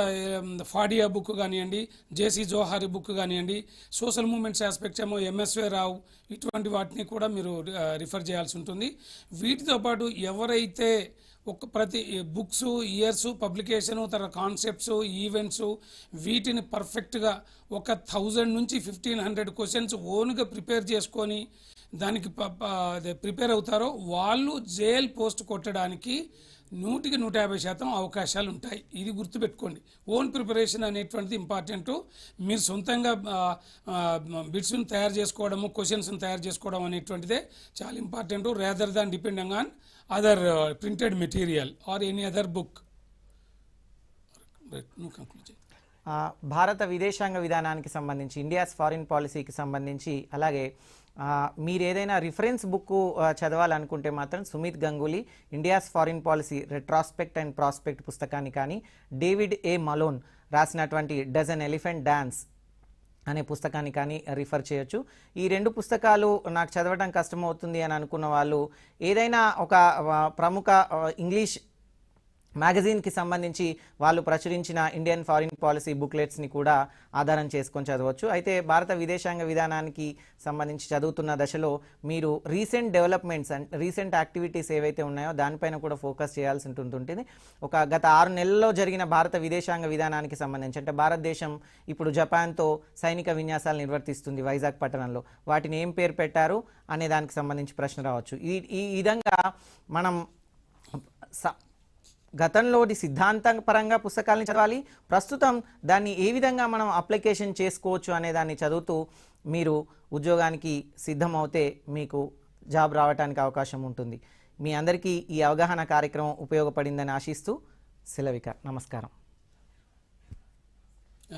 ఫాడియా బుక్ కానివ్వండి, జేసీ జోహారి బుక్ కానివ్వండి, సోషల్ మూమెంట్స్ ఆస్పెక్ట్స్ ఏమో ఎంఎస్వే రావు, ఇటువంటి వాటిని కూడా మీరు రిఫర్ చేయాల్సి ఉంటుంది. వీటితో పాటు ఎవరైతే ప్రతి బుక్స్, ఇయర్స్, పబ్లికేషను, తర్వాత కాన్సెప్ట్స్, ఈవెంట్స్ వీటిని పర్ఫెక్ట్గా 1000 నుంచి 1500 క్వశ్చన్స్ ఓన్గా ప్రిపేర్ చేసుకొని దానికి ప్రిపేర్ అవుతారో వాళ్ళు జేఎల్ పోస్ట్ కొట్టడానికి 100% అవకాశాలు ఉంటాయి. ఇది గుర్తుపెట్టుకోండి. ఓన్ ప్రిపరేషన్ అనేటువంటిది ఇంపార్టెంట్. మీరు సొంతంగా బిట్స్ని తయారు చేసుకోవడము, క్వశ్చన్స్ని తయారు చేసుకోవడం అనేటువంటిదే చాలా important, rather than depending on other printed material or any other book. భారత విదేశాంగ విధానానికి సంబంధించి, ఇండియాస్ ఫారిన్ పాలసీకి సంబంధించి, అలాగే మీరు ఏదైనా రిఫరెన్స్ బుక్ చదవాలనుకుంటే మాత్రం Sumit Ganguly India's foreign policy retrospect and prospect పుస్తకాన్ని కానీ, డేవిడ్ ఏ మలోన్ రాసినటువంటి డస్ ఎన్ ఎలిఫెంట్ డాన్స్ అనే పుస్తకాన్ని కానీ రిఫర్ చేయొచ్చు. ఈ 2 పుస్తకాలు నాకు చదవడం కష్టమవుతుంది అని అనుకున్న వాళ్ళు ఏదైనా ఒక ప్రముఖ ఇంగ్లీష్ మ్యాగజైన్కి సంబంధించి వాళ్ళు ప్రచురించిన ఇండియన్ ఫారిన్ పాలసీ బుక్లెట్స్ని కూడా ఆధారం చేసుకొని చదవచ్చు. అయితే భారత విదేశాంగ విధానానికి సంబంధించి చదువుతున్న దశలో మీరు recent developments and recent activities ఏవైతే ఉన్నాయో దానిపైన కూడా ఫోకస్ చేయాల్సి ఉంటుంది. గత 6 నెలల్లో జరిగిన భారత విదేశాంగ విధానానికి సంబంధించి, అంటే భారతదేశం ఇప్పుడు జపాన్తో సైనిక విన్యాసాలు నిర్వర్తిస్తుంది వైజాగ్ పట్టణంలో, వాటిని ఏం పేరు పెట్టారు అనే దానికి సంబంధించి ప్రశ్న రావచ్చు. ఈ విధంగా మనం గతంలోని సిద్ధాంతపరంగా పుస్తకాలను చదవాలి, ప్రస్తుతం దాన్ని ఏ విధంగా మనం అప్లికేషన్ చేసుకోవచ్చు అనే దాన్ని చదువుతూ మీరు ఉద్యోగానికి సిద్ధమవుతే మీకు జాబ్ రావడానికి అవకాశం ఉంటుంది. మీ అందరికీ ఈ అవగాహన కార్యక్రమం ఉపయోగపడిందని ఆశిస్తూ సెలవిక. నమస్కారం.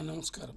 నమస్కారం.